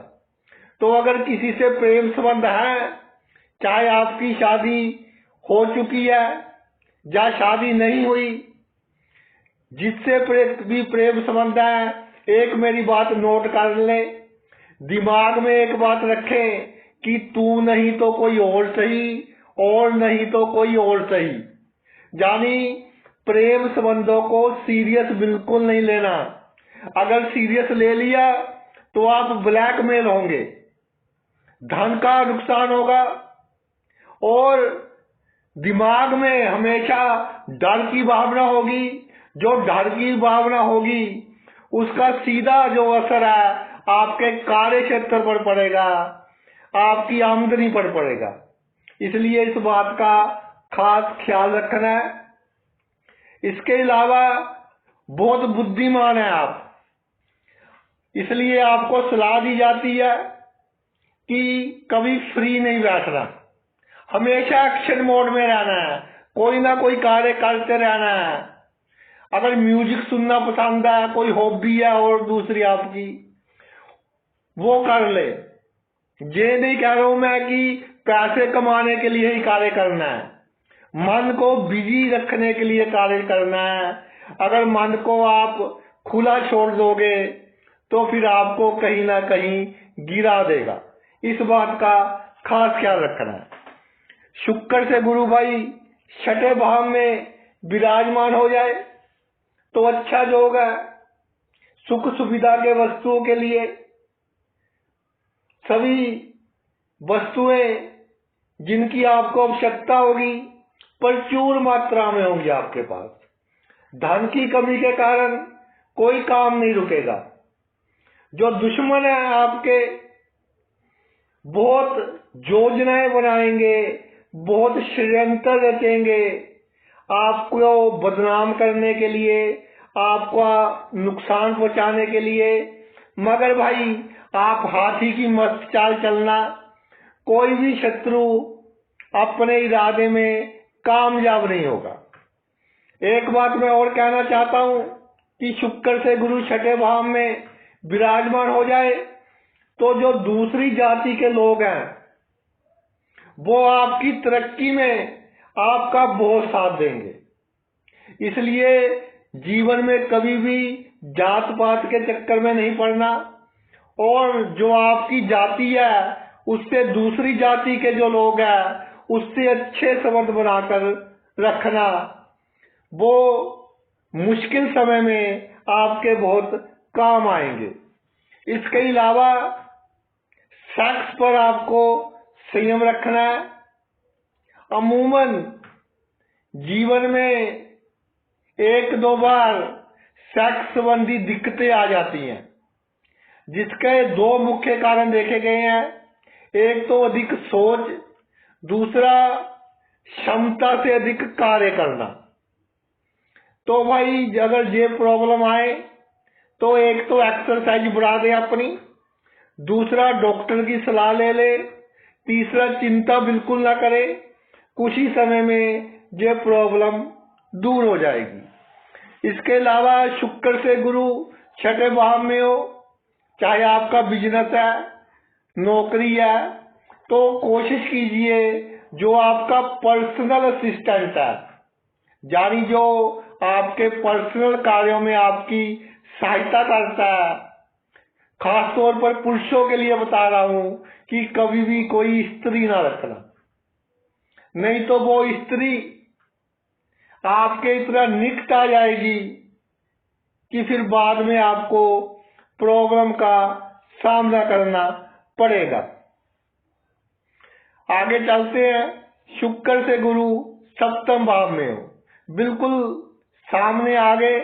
तो अगर किसी से प्रेम संबंध है, चाहे आपकी शादी हो चुकी है या शादी नहीं हुई, जिससे भी प्रेम संबंध है, एक मेरी बात नोट कर ले, दिमाग में एक बात रखें कि तू नहीं तो कोई और सही, और नहीं तो कोई और सही। यानी प्रेम संबंधों को सीरियस बिल्कुल नहीं लेना। अगर सीरियस ले लिया तो आप ब्लैकमेल होंगे, धन का नुकसान होगा और दिमाग में हमेशा डर की भावना होगी। जो डर की भावना होगी उसका सीधा जो असर है आपके कार्य क्षेत्र पर पड़ेगा, आपकी आमदनी पर पड़ेगा। इसलिए इस बात का खास ख्याल रखना है। इसके अलावा बहुत बुद्धिमान है आप, इसलिए आपको सलाह दी जाती है कि कभी फ्री नहीं बैठना, हमेशा एक्शन मोड में रहना है, कोई ना कोई कार्य करते रहना है। अगर म्यूजिक सुनना पसंद है, कोई हॉबी है और दूसरी आपकी, वो कर ले। ये नहीं कह रहा हूं मैं कि पैसे कमाने के लिए ही कार्य करना है, मन को बिजी रखने के लिए कार्य करना है। अगर मन को आप खुला छोड़ दोगे तो फिर आपको कहीं ना कहीं गिरा देगा। इस बात का खास ख्याल रखना है। शुक्र से गुरु भाई छठे भाव में विराजमान हो जाए तो अच्छा योग है। सुख सुविधा के वस्तुओं के लिए सभी वस्तुएं जिनकी आपको आवश्यकता होगी प्रचुर मात्रा में होंगी आपके पास। धन की कमी के कारण कोई काम नहीं रुकेगा। जो दुश्मन है आपके बहुत योजनाएं बनाएंगे, बहुत षड्यंत्र रचेंगे आपको बदनाम करने के लिए, आपका नुकसान पहुंचाने के लिए। मगर भाई आप हाथी की मस्त चाल चलना, कोई भी शत्रु अपने इरादे में कामयाब नहीं होगा। एक बात मैं और कहना चाहता हूं कि शुक्र से गुरु छठे भाव में विराजमान हो जाए तो जो दूसरी जाति के लोग हैं वो आपकी तरक्की में आपका बहुत साथ देंगे। इसलिए जीवन में कभी भी जात पात के चक्कर में नहीं पड़ना, और जो आपकी जाति है उससे दूसरी जाति के जो लोग हैं उससे अच्छे संबंध बनाकर रखना। वो मुश्किल समय में आपके बहुत काम आएंगे। इसके अलावा सेक्स पर आपको संयम रखना है। अमूमन जीवन में 1-2 बार सेक्स संबंधी दिक्कतें आ जाती हैं, जिसके 2 मुख्य कारण देखे गए हैं। एक तो अधिक सोच, दूसरा क्षमता से अधिक कार्य करना। तो भाई अगर ये प्रॉब्लम आए तो एक तो एक्सरसाइज बढ़ा दे अपनी, दूसरा डॉक्टर की सलाह ले ले, तीसरा चिंता बिल्कुल ना करे। कुछ ही समय में ये प्रॉब्लम दूर हो जाएगी। इसके अलावा शुक्र से गुरु छठे भाव में हो चाहे आपका बिजनेस है, नौकरी है, तो कोशिश कीजिए जो आपका पर्सनल असिस्टेंट है, यानी जो आपके पर्सनल कार्यों में आपकी सहायता करता है, खास तौर पर पुरुषों के लिए बता रहा हूं कि कभी भी कोई स्त्री ना रखना, नहीं तो वो स्त्री आपके इतना निकट आ जाएगी कि फिर बाद में आपको प्रॉब्लम का सामना करना पड़ेगा। आगे चलते हैं। शुक्र से गुरु सप्तम भाव में हो, बिल्कुल सामने आगे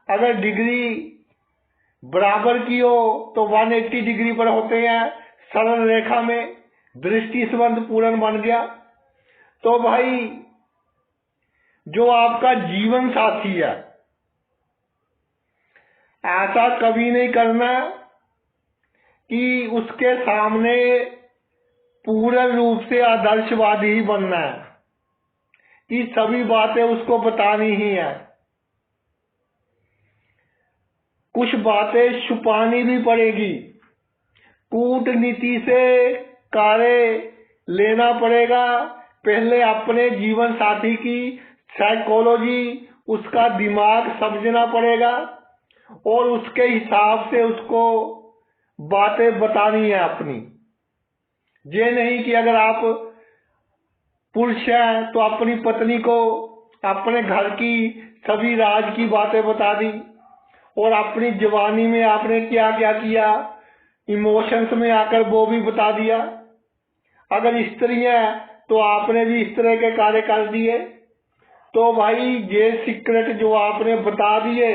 अगर डिग्री बराबर की हो तो 180 डिग्री पर होते हैं, सरल रेखा में दृष्टि संबंध पूर्ण बन गया। तो भाई जो आपका जीवन साथी है, ऐसा कभी नहीं करना कि उसके सामने पूर्ण रूप से आदर्शवादी ही बनना है कि सभी बातें उसको बतानी ही है। कुछ बातें छुपानी भी पड़ेगी, कूटनीति से कार्य लेना पड़ेगा। पहले अपने जीवन साथी की साइकोलॉजी, उसका दिमाग समझना पड़ेगा और उसके हिसाब से उसको बातें बतानी है अपनी। ये नहीं कि अगर आप पुरुष हैं तो अपनी पत्नी को अपने घर की सभी राज की बातें बता दी और अपनी जवानी में आपने क्या क्या किया, इमोशंस में आकर वो भी बता दिया। अगर स्त्री है तो आपने भी इस तरह के कार्य कर दिए, तो भाई ये सीक्रेट जो आपने बता दिए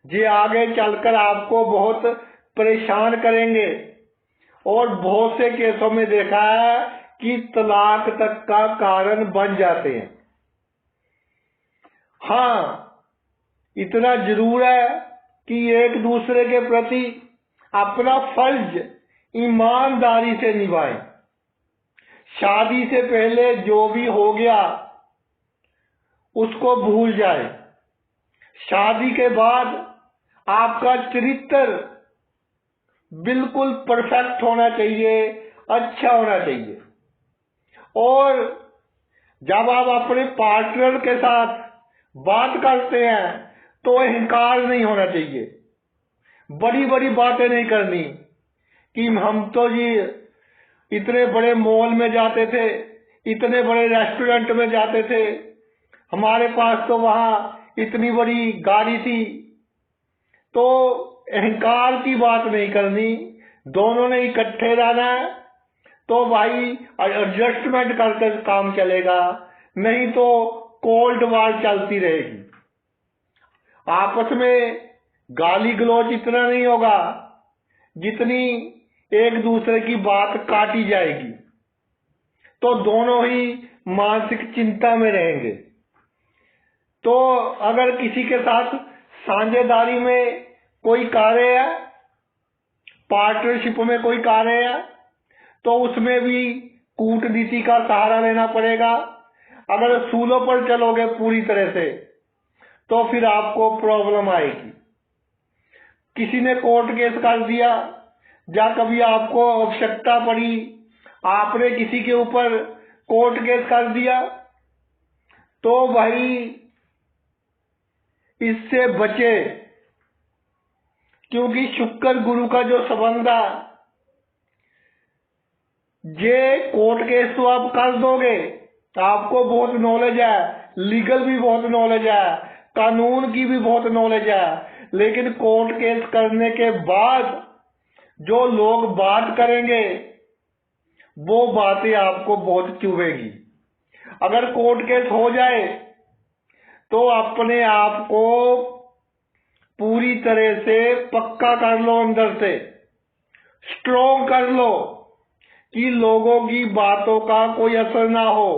ये आगे चलकर आपको बहुत परेशान करेंगे और बहुत से केसों में देखा है कि तलाक तक का कारण बन जाते हैं। हाँ, इतना जरूर है कि एक दूसरे के प्रति अपना फर्ज ईमानदारी से निभाएं। शादी से पहले जो भी हो गया उसको भूल जाए। शादी के बाद आपका चरित्र बिल्कुल परफेक्ट होना चाहिए, अच्छा होना चाहिए। और जब आप अपने पार्टनर के साथ बात करते हैं तो अहंकार नहीं होना चाहिए, बड़ी बड़ी बातें नहीं करनी कि हम तो जी इतने बड़े मॉल में जाते थे, इतने बड़े रेस्टोरेंट में जाते थे, हमारे पास तो वहां इतनी बड़ी गाड़ी थी। तो अहंकार की बात नहीं करनी, दोनों ने इकट्ठे रहना है। तो भाई एडजस्टमेंट करके काम चलेगा, नहीं तो कोल्ड वार चलती रहेगी। आपस में गाली गलौज इतना नहीं होगा जितनी एक दूसरे की बात काटी जाएगी, तो दोनों ही मानसिक चिंता में रहेंगे। तो अगर किसी के साथ साझेदारी में कोई कार्य है, पार्टनरशिप में कोई कार्य है, तो उसमें भी कूटनीति का सहारा लेना पड़ेगा। अगर असूलों पर चलोगे पूरी तरह से तो फिर आपको प्रॉब्लम आएगी। किसी ने कोर्ट केस कर दिया या कभी आपको आवश्यकता पड़ी, आपने किसी के ऊपर कोर्ट केस कर दिया, तो भाई इससे बचे, क्योंकि शुक्र गुरु का जो संबंध है, ये कोर्ट केस तो आप कर दोगे, आपको बहुत नॉलेज है, लीगल भी बहुत नॉलेज है, कानून की भी बहुत नॉलेज है, लेकिन कोर्ट केस करने के बाद जो लोग बात करेंगे वो बातें आपको बहुत चुभेगी। अगर कोर्ट केस हो जाए तो अपने आप को पूरी तरह से पक्का कर लो, अंदर से स्ट्रॉन्ग कर लो कि लोगों की बातों का कोई असर ना हो।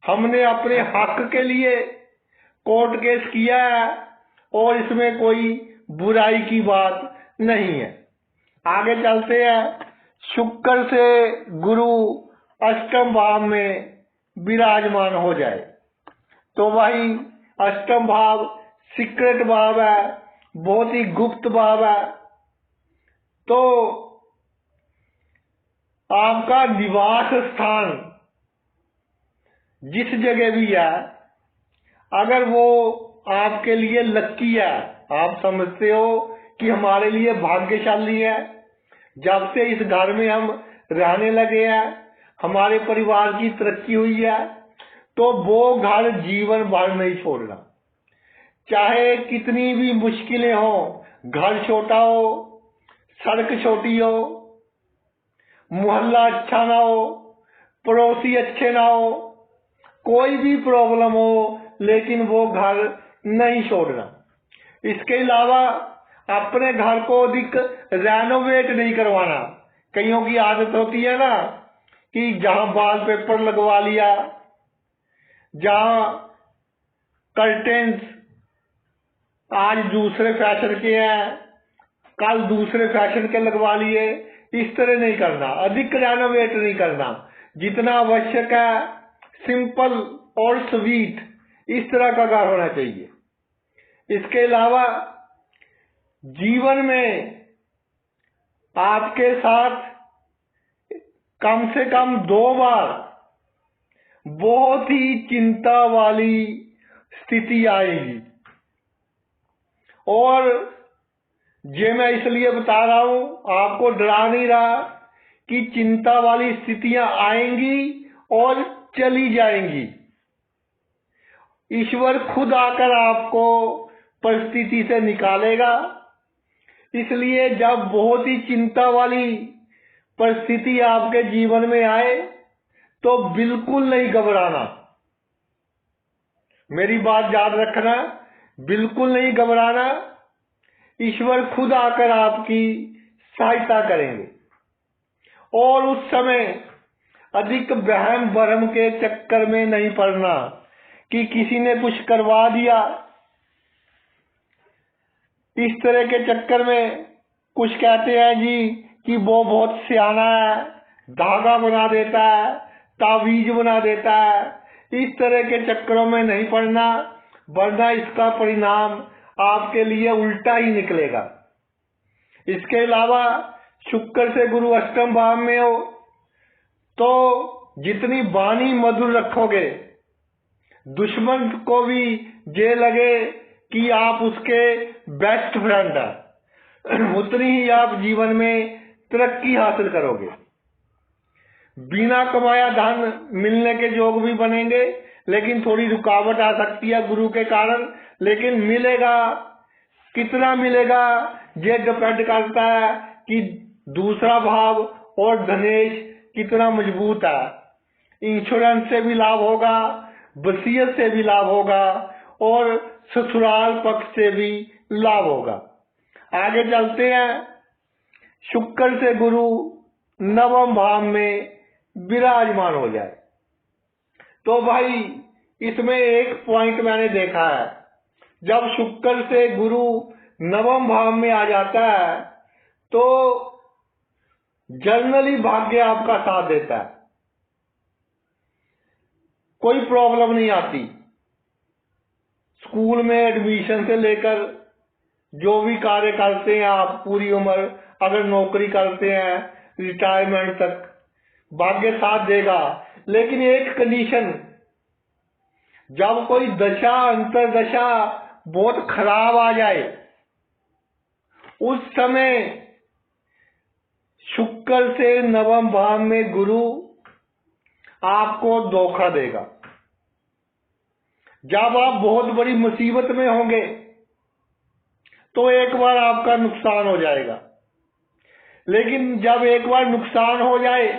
हमने अपने हक के लिए कोर्ट केस किया है और इसमें कोई बुराई की बात नहीं है। आगे चलते हैं। शुक्र से गुरु अष्टम भाव में विराजमान हो जाए तो भाई अष्टम भाव सीक्रेट भाव है, बहुत ही गुप्त भाव है। तो आपका निवास स्थान जिस जगह भी है, अगर वो आपके लिए लक्की है, आप समझते हो कि हमारे लिए भाग्यशाली है, जब से इस घर में हम रहने लगे हैं, हमारे परिवार की तरक्की हुई है, तो वो घर जीवन भर नहीं छोड़ना। चाहे कितनी भी मुश्किलें हो, घर छोटा हो, सड़क छोटी हो, मोहल्ला अच्छा ना हो, पड़ोसी अच्छे ना हो, कोई भी प्रॉब्लम हो, लेकिन वो घर नहीं छोड़ना। इसके अलावा अपने घर को अधिक रेनोवेट नहीं करवाना। कईयों की आदत होती है ना कि जहां वॉलपेपर लगवा लिया, जहां कर्टेन्स आज दूसरे फैशन के हैं, कल दूसरे फैशन के लगवा लिए, इस तरह नहीं करना, अधिक रेनोवेट नहीं करना। जितना आवश्यक है, सिंपल और स्वीट, इस तरह का घर होना चाहिए। इसके अलावा जीवन में आपके साथ कम से कम 2 बार बहुत ही चिंता वाली स्थिति आएगी, और ये मैं इसलिए बता रहा हूं, आपको डरा नहीं रहा, कि चिंता वाली स्थितियां आएंगी और चली जाएंगी। ईश्वर खुद आकर आपको परिस्थिति से निकालेगा। इसलिए जब बहुत ही चिंता वाली परिस्थिति आपके जीवन में आए, तो बिल्कुल नहीं घबराना। मेरी बात याद रखना, बिल्कुल नहीं घबराना। ईश्वर खुद आकर आपकी सहायता करेंगे, और उस समय अधिक वहम भरम के चक्कर में नहीं पड़ना कि किसी ने कुछ करवा दिया। इस तरह के चक्कर में कुछ कहते हैं जी कि वो बहुत सियाना है, धागा बना देता है, तावीज बना देता है। इस तरह के चक्करों में नहीं पड़ना, वरना इसका परिणाम आपके लिए उल्टा ही निकलेगा। इसके अलावा शुक्र से गुरु अष्टम भाव में हो, तो जितनी वाणी मधुर रखोगे, दुश्मन को भी ये लगे कि आप उसके बेस्ट फ्रेंड हैं, उतनी ही आप जीवन में तरक्की हासिल करोगे। बिना कमाया धन मिलने के योग भी बनेंगे, लेकिन थोड़ी रुकावट आ सकती है गुरु के कारण, लेकिन मिलेगा। कितना मिलेगा ये डिपेंड करता है कि दूसरा भाव और धनेश कितना मजबूत है। इंश्योरेंस से भी लाभ होगा, वसीयत से भी लाभ होगा, और ससुराल पक्ष से भी लाभ होगा। आगे चलते हैं। शुक्र से गुरु नवम भाव में विराजमान हो जाए, तो भाई इसमें एक पॉइंट मैंने देखा है, जब शुक्र से गुरु नवम भाव में आ जाता है, तो जनरली भाग्य आपका साथ देता है, कोई प्रॉब्लम नहीं आती। स्कूल में एडमिशन से लेकर जो भी कार्य करते हैं आप पूरी उम्र, अगर नौकरी करते हैं रिटायरमेंट तक, भाग्य साथ देगा। लेकिन एक कंडीशन, जब कोई दशा अंतरदशा बहुत खराब आ जाए, उस समय शुक्र से नवम भाव में गुरु आपको धोखा देगा। जब आप बहुत बड़ी मुसीबत में होंगे, तो एक बार आपका नुकसान हो जाएगा, लेकिन जब एक बार नुकसान हो जाए,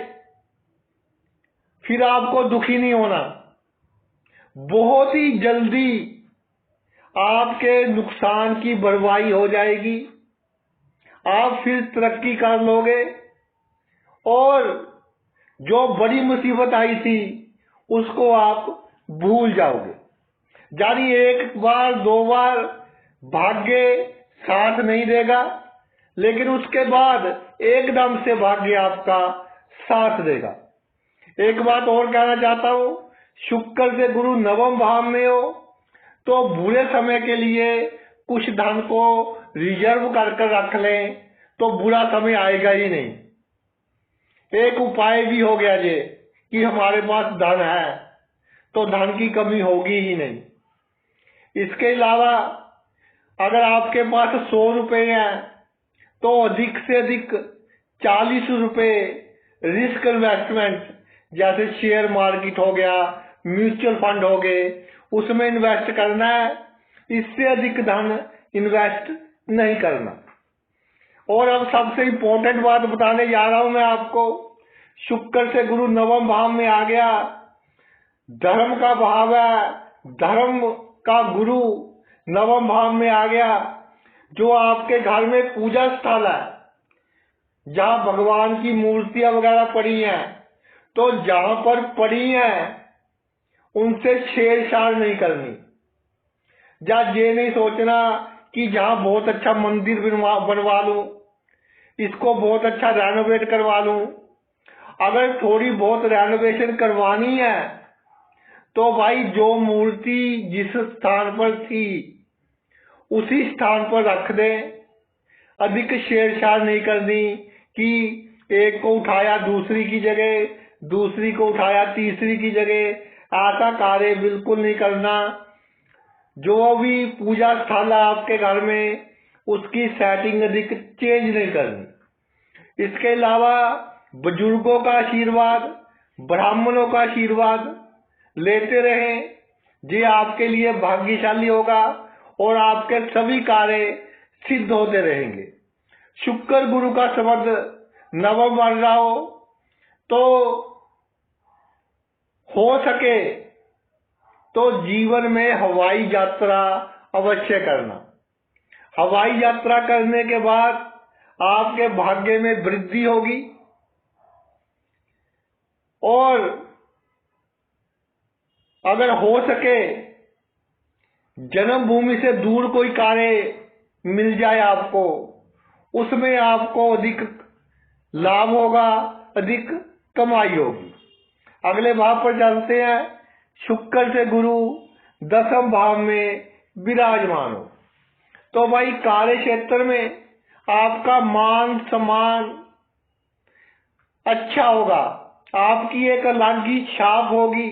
फिर आपको दुखी नहीं होना। बहुत ही जल्दी आपके नुकसान की भरपाई हो जाएगी, आप फिर तरक्की कर लोगे, और जो बड़ी मुसीबत आई थी उसको आप भूल जाओगे। यानी एक बार 2 बार भाग्य साथ नहीं देगा, लेकिन उसके बाद एकदम से भाग्य आपका साथ देगा। एक बात और कहना चाहता हूं, शुक्र से गुरु नवम भाव में हो, तो बुरे समय के लिए कुछ धन को रिजर्व कर रख लें, तो बुरा समय आएगा ही नहीं। एक उपाय भी हो गया ये कि हमारे पास धन है तो धन की कमी होगी ही नहीं। इसके अलावा अगर आपके पास 100 रुपए हैं तो अधिक से अधिक 40 रुपए रिस्क इन्वेस्टमेंट जैसे शेयर मार्केट हो गया, म्यूचुअल फंड हो गए, उसमें इन्वेस्ट करना है। इससे अधिक धन इन्वेस्ट नहीं करना। और अब सबसे इम्पोर्टेंट बात बताने जा रहा हूं मैं आपको। शुक्र से गुरु नवम भाव में आ गया, धर्म का भाव है, धर्म का गुरु नवम भाव में आ गया। जो आपके घर में पूजा स्थल है, जहां भगवान की मूर्तियां वगैरह पड़ी हैं, तो जहां पर पड़ी हैं उनसे छेड़छाड़ नहीं करनी। जहाँ ये नहीं सोचना कि जहां बहुत अच्छा मंदिर बनवा लूं, इसको बहुत अच्छा रेनोवेट करवा लूं। अगर थोड़ी बहुत रेनोवेशन करवानी है तो भाई जो मूर्ति जिस स्थान पर थी उसी स्थान पर रख दे। अधिक छेड़छाड़ नहीं करनी कि एक को उठाया दूसरी की जगह, दूसरी को उठाया तीसरी की जगह। ऐसा कार्य बिल्कुल नहीं करना। जो भी पूजा स्थल है आपके घर में, उसकी सेटिंग अधिक चेंज नहीं करनी। इसके अलावा बुजुर्गों का आशीर्वाद, ब्राह्मणों का आशीर्वाद लेते रहें। ये आपके लिए भाग्यशाली होगा और आपके सभी कार्य सिद्ध होते रहेंगे। शुक्र गुरु का संबंध नवम बन रहा तो हो सके तो जीवन में हवाई यात्रा अवश्य करना। हवाई यात्रा करने के बाद आपके भाग्य में वृद्धि होगी और अगर हो सके जन्मभूमि से दूर कोई कार्य मिल जाए आपको, उसमें आपको अधिक लाभ होगा, अधिक कमाई होगी। अगले भाव पर चलते हैं। शुक्र से गुरु 10वें भाव में विराजमान हो तो भाई कार्य क्षेत्र में आपका मान सम्मान अच्छा होगा। आपकी एक अलग ही छाप होगी,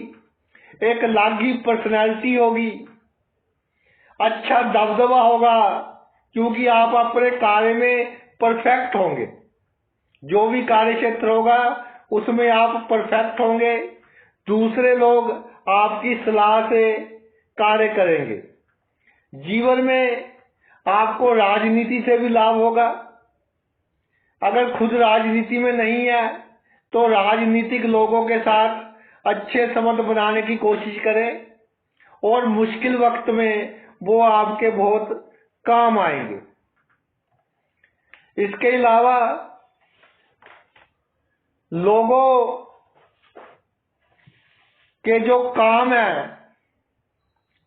एक अलग ही पर्सनैलिटी होगी, अच्छा दबदबा होगा, क्योंकि आप अपने कार्य में परफेक्ट होंगे। जो भी कार्य क्षेत्र होगा उसमें आप परफेक्ट होंगे। दूसरे लोग आपकी सलाह से कार्य करेंगे। जीवन में आपको राजनीति से भी लाभ होगा। अगर खुद राजनीति में नहीं है तो राजनीतिक लोगों के साथ अच्छे संबंध बनाने की कोशिश करें और मुश्किल वक्त में वो आपके बहुत काम आएंगे। इसके अलावा लोगों के जो काम है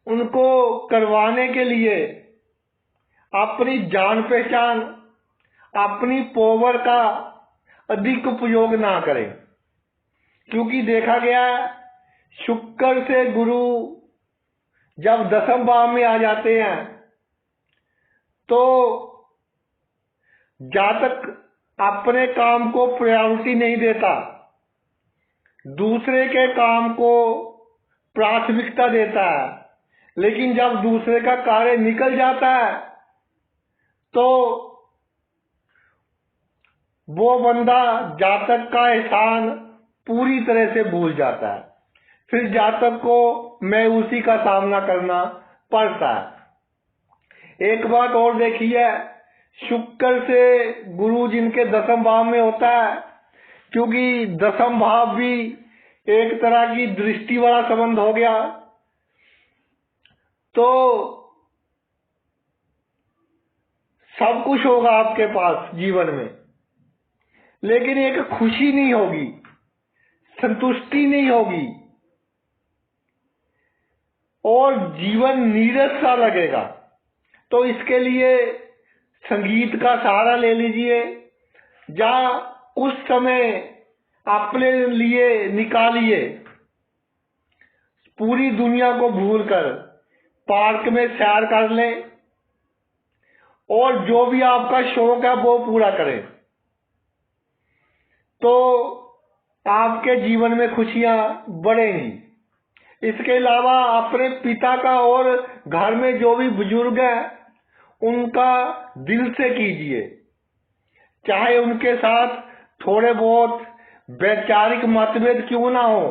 उनको करवाने के लिए अपनी जान पहचान, अपनी पावर का अधिक उपयोग ना करें। क्योंकि देखा गया शुक्र से गुरु जब 10वें भाव में आ जाते हैं तो जातक अपने काम को प्रायोरिटी नहीं देता, दूसरे के काम को प्राथमिकता देता है। लेकिन जब दूसरे का कार्य निकल जाता है तो वो बंदा जातक का एहसान पूरी तरह से भूल जाता है। फिर जातक को मायूसी का सामना करना पड़ता है। एक बात और देखिए, शुक्र से गुरु जिनके 10वें भाव में होता है, क्योंकि 10वां भाव भी एक तरह की दृष्टि वाला संबंध हो गया, तो सब कुछ होगा आपके पास जीवन में, लेकिन एक खुशी नहीं होगी, संतुष्टि नहीं होगी और जीवन नीरस सा लगेगा। तो इसके लिए संगीत का सहारा ले लीजिए, जहां कुछ समय अपने लिए निकालिए। पूरी दुनिया को भूलकर पार्क में सैर कर लें और जो भी आपका शौक है वो पूरा करें, तो आपके जीवन में खुशियां बढ़ेंगी। इसके अलावा अपने पिता का और घर में जो भी बुजुर्ग है उनका दिल से कीजिए, चाहे उनके साथ थोड़े बहुत वैचारिक मतभेद क्यों ना हो,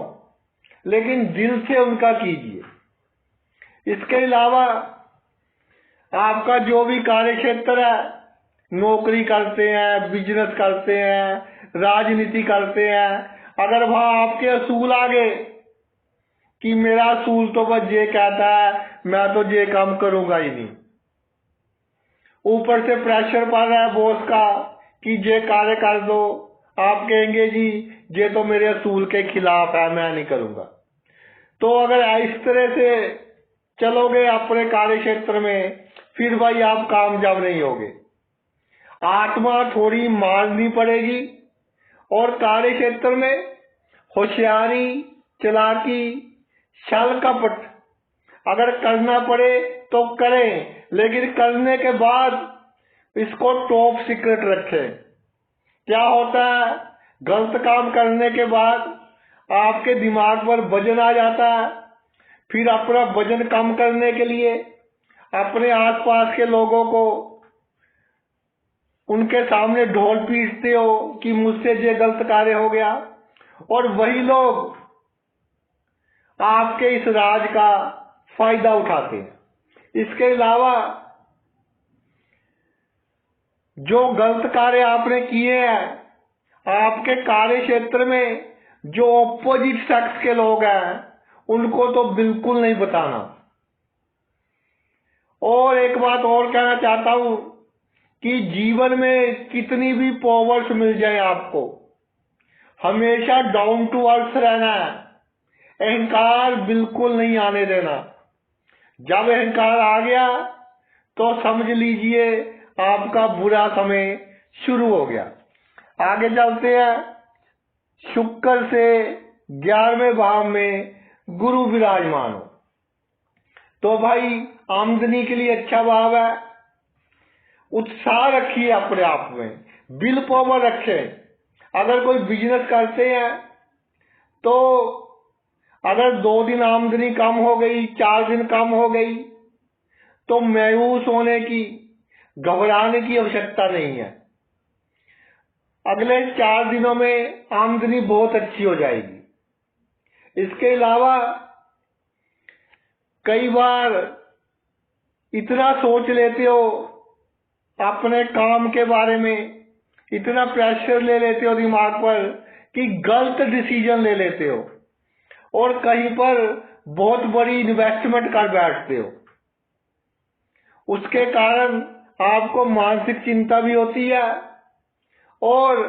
लेकिन दिल से उनका कीजिए। इसके अलावा आपका जो भी कार्य क्षेत्र है, नौकरी करते हैं, बिजनेस करते हैं, राजनीति करते हैं, अगर वहां आपके असूल आ गए कि मेरा असूल तो बस ये कहता है मैं तो ये काम करूंगा ही नहीं, ऊपर से प्रेशर पड़ रहा है बॉस का कि ये कार्य कर दो, आप कहेंगे जी ये तो मेरे असूल के खिलाफ है, मैं नहीं करूंगा। तो अगर इस तरह से चलोगे अपने कार्य क्षेत्र में, फिर भाई आप कामयाब नहीं होगे। आत्मा थोड़ी मारनी पड़ेगी और कार्य क्षेत्र में होशियारी, चालाकी, छल कपट अगर करना पड़े तो करें, लेकिन करने के बाद इसको टॉप सीक्रेट रखें। क्या होता है, गलत काम करने के बाद आपके दिमाग पर वजन आ जाता है, फिर अपना वजन कम करने के लिए अपने आसपास के लोगों को उनके सामने ढोल पीटते हो कि मुझसे ये गलत कार्य हो गया, और वही लोग आपके इस राज का फायदा उठाते हैं। इसके अलावा जो गलत कार्य आपने किए हैं, आपके कार्य क्षेत्र में जो ऑपोजिट सेक्स के लोग हैं उनको तो बिल्कुल नहीं बताना। और एक बात और कहना चाहता हूं कि जीवन में कितनी भी पावर्स मिल जाए आपको, हमेशा डाउन टू अर्थ रहना है, अहंकार बिल्कुल नहीं आने देना। जब अहंकार आ गया तो समझ लीजिए आपका बुरा समय शुरू हो गया। आगे चलते हैं। शुक्र से 11वें भाव में गुरु विराजमान हो तो भाई आमदनी के लिए अच्छा भाव है। उत्साह रखिए अपने आप में, विल पावर रखें। अगर कोई बिजनेस करते हैं तो अगर 2 दिन आमदनी कम हो गई, 4 दिन कम हो गई, तो मायूस होने की, घबराने की आवश्यकता नहीं है। अगले 4 दिनों में आमदनी बहुत अच्छी हो जाएगी। इसके अलावा कई बार इतना सोच लेते हो अपने काम के बारे में, इतना प्रेशर ले लेते हो दिमाग पर कि गलत डिसीजन ले लेते हो और कहीं पर बहुत बड़ी इन्वेस्टमेंट कर बैठते हो। उसके कारण आपको मानसिक चिंता भी होती है और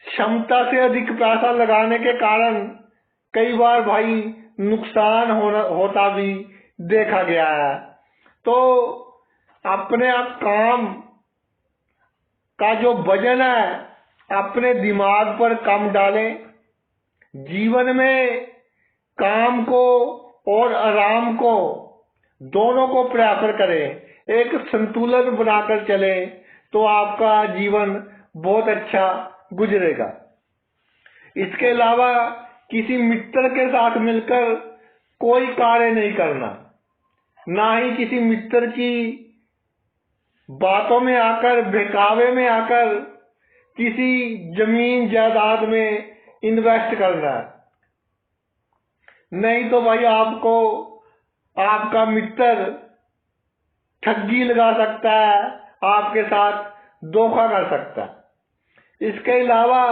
क्षमता से अधिक पैसा लगाने के कारण कई बार भाई नुकसान होता भी देखा गया है। तो अपने आप काम का जो वजन है अपने दिमाग पर कम डालें। जीवन में काम को और आराम को दोनों को प्रेफर करें, एक संतुलन बनाकर चले तो आपका जीवन बहुत अच्छा गुजरेगा। इसके अलावा किसी मित्र के साथ मिलकर कोई कार्य नहीं करना, ना ही किसी मित्र की बातों में आकर, बहकावे में आकर किसी जमीन जायदाद में इन्वेस्ट करना। नहीं तो भाई आपको आपका मित्र ठगी लगा सकता है, आपके साथ धोखा कर सकता है। इसके अलावा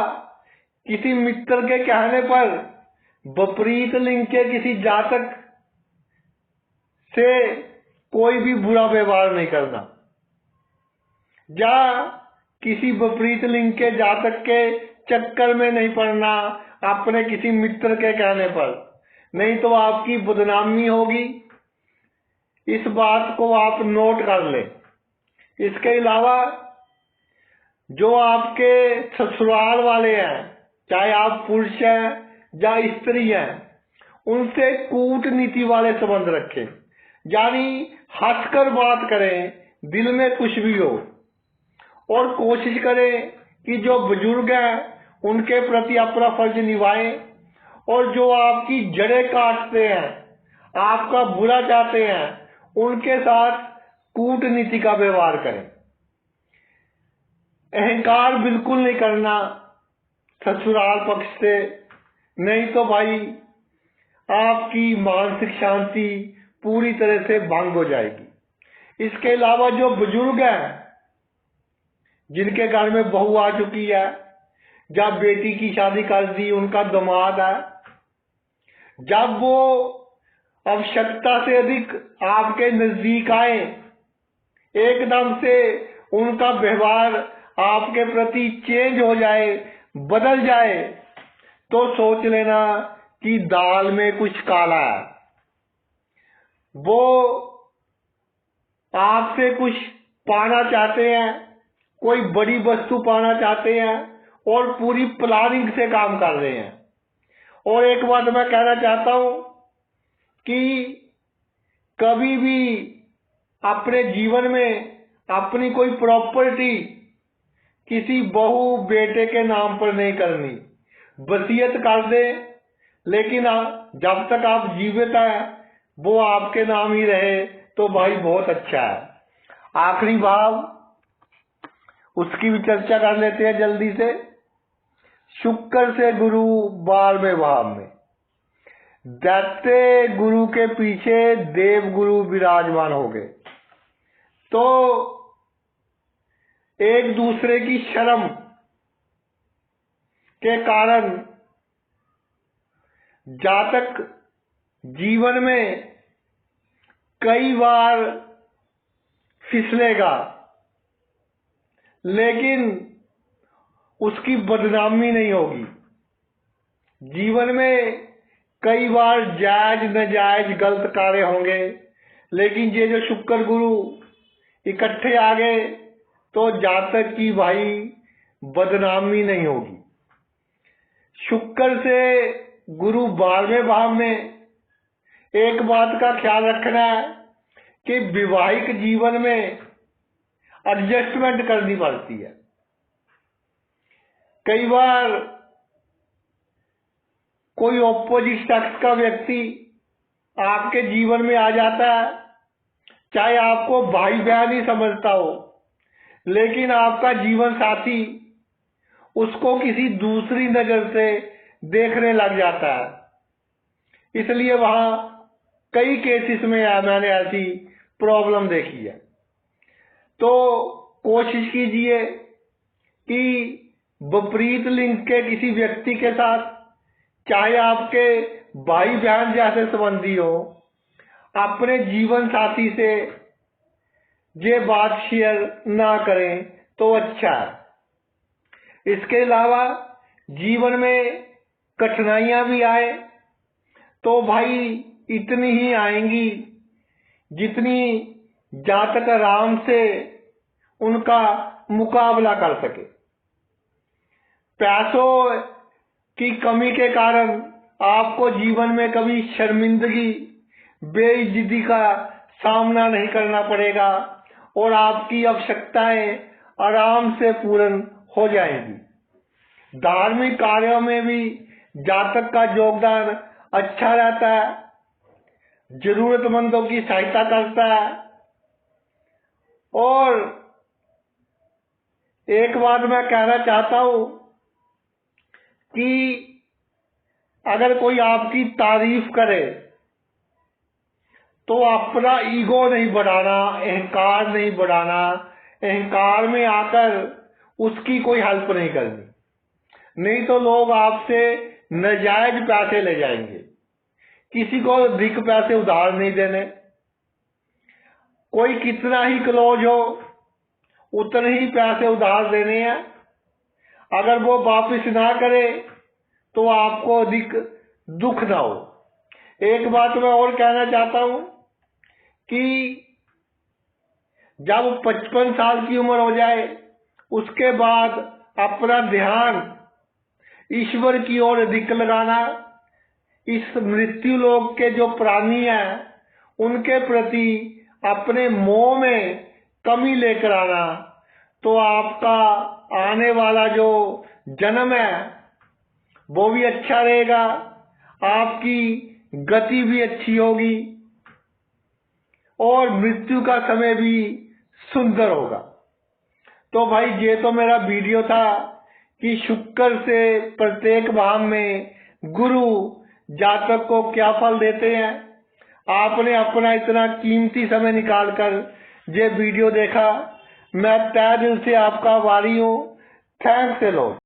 किसी मित्र के कहने पर विपरीत लिंग के किसी जातक से कोई भी बुरा व्यवहार नहीं करना, या किसी विपरीत लिंग के जातक के चक्कर में नहीं पड़ना अपने किसी मित्र के कहने पर, नहीं तो आपकी बदनामी होगी। इस बात को आप नोट कर लें। इसके अलावा जो आपके ससुराल वाले हैं, चाहे आप पुरुष हैं या स्त्री हैं, उनसे कूटनीति वाले संबंध रखें, यानी हंसकर बात करें, दिल में कुछ भी हो, और कोशिश करें कि जो बुजुर्ग हैं उनके प्रति अपना फर्ज निभाएं, और जो आपकी जड़ें काटते हैं, आपका बुरा चाहते हैं, उनके साथ कूटनीति का व्यवहार करें। अहंकार बिल्कुल नहीं करना ससुराल पक्ष से, नहीं तो भाई आपकी मानसिक शांति पूरी तरह से भंग हो जाएगी। इसके अलावा जो बुजुर्ग हैं जिनके घर में बहू आ चुकी है, जब बेटी की शादी कर दी, उनका दामाद है, जब वो आवश्यकता से अधिक आपके नजदीक आए, एकदम से उनका व्यवहार आपके प्रति चेंज हो जाए, बदल जाए, तो सोच लेना कि दाल में कुछ काला है। वो आपसे कुछ पाना चाहते हैं, कोई बड़ी वस्तु पाना चाहते हैं, और पूरी प्लानिंग से काम कर रहे हैं। और एक बात मैं कहना चाहता हूं कि कभी भी अपने जीवन में अपनी कोई प्रॉपर्टी किसी बहू बेटे के नाम पर नहीं करनी। वसीयत कर दे, लेकिन जब तक आप जीवित हैं वो आपके नाम ही रहे तो भाई बहुत अच्छा है। आखिरी भाव, उसकी भी चर्चा कर लेते हैं जल्दी से। शुक्र से गुरु 12वें भाव में, दैत्य गुरु के पीछे देव गुरु विराजमान हो गए, तो एक दूसरे की शर्म के कारण जातक जीवन में कई बार फिसलेगा, लेकिन उसकी बदनामी नहीं होगी। जीवन में कई बार जायज नाजायज गलत कार्य होंगे, लेकिन ये जो शुक्र गुरु इकट्ठे आ गए तो जातक की भाई बदनामी नहीं होगी। शुक्र से गुरु 12वें भाव में, एक बात का ख्याल रखना है कि वैवाहिक जीवन में एडजस्टमेंट करनी पड़ती है। कई बार कोई ऑपोजिट सेक्स का व्यक्ति आपके जीवन में आ जाता है, चाहे आपको भाई बहन ही समझता हो, लेकिन आपका जीवन साथी उसको किसी दूसरी नजर से देखने लग जाता है। इसलिए वहां कई केसेस में मैंने ऐसी प्रॉब्लम देखी है। तो कोशिश कीजिए कि विपरीत लिंग के किसी व्यक्ति के साथ, चाहे आपके भाई बहन जैसे संबंधी हो, अपने जीवन साथी से ये बात शेयर ना करें तो अच्छा है। इसके अलावा जीवन में कठिनाइयां भी आए तो भाई इतनी ही आएंगी जितनी जातक आराम से उनका मुकाबला कर सके। पैसों की कमी के कारण आपको जीवन में कभी शर्मिंदगी, बेइज्जती का सामना नहीं करना पड़ेगा और आपकी आवश्यकताएं आराम से पूर्ण हो जाएंगी। धार्मिक कार्यों में भी जातक का योगदान अच्छा रहता है, जरूरतमंदों की सहायता करता है। और एक बात मैं कहना चाहता हूं कि अगर कोई आपकी तारीफ करे तो अपना ईगो नहीं बढ़ाना, अहंकार नहीं बढ़ाना, अहंकार में आकर उसकी कोई हेल्प नहीं करनी, नहीं तो लोग आपसे नाजायज पैसे ले जाएंगे। किसी को अधिक पैसे उधार नहीं देने। कोई कितना ही क्लोज हो उतने ही पैसे उधार देने हैं। अगर वो वापस ना करे तो आपको अधिक दुख ना हो। एक बात मैं और कहना चाहता हूं कि जब 55 साल की उम्र हो जाए उसके बाद अपना ध्यान ईश्वर की ओर अधिक लगाना। इस मृत्यु लोक के जो प्राणी हैं उनके प्रति अपने मोह में कमी लेकर आना, तो आपका आने वाला जो जन्म है वो भी अच्छा रहेगा, आपकी गति भी अच्छी होगी और मृत्यु का समय भी सुंदर होगा। तो भाई ये तो मेरा वीडियो था कि शुक्र से प्रत्येक भाव में गुरु जातक को क्या फल देते हैं। आपने अपना इतना कीमती समय निकालकर ये वीडियो देखा, मैं तहे दिल से आपका आभारी हूँ। Thanks a lot.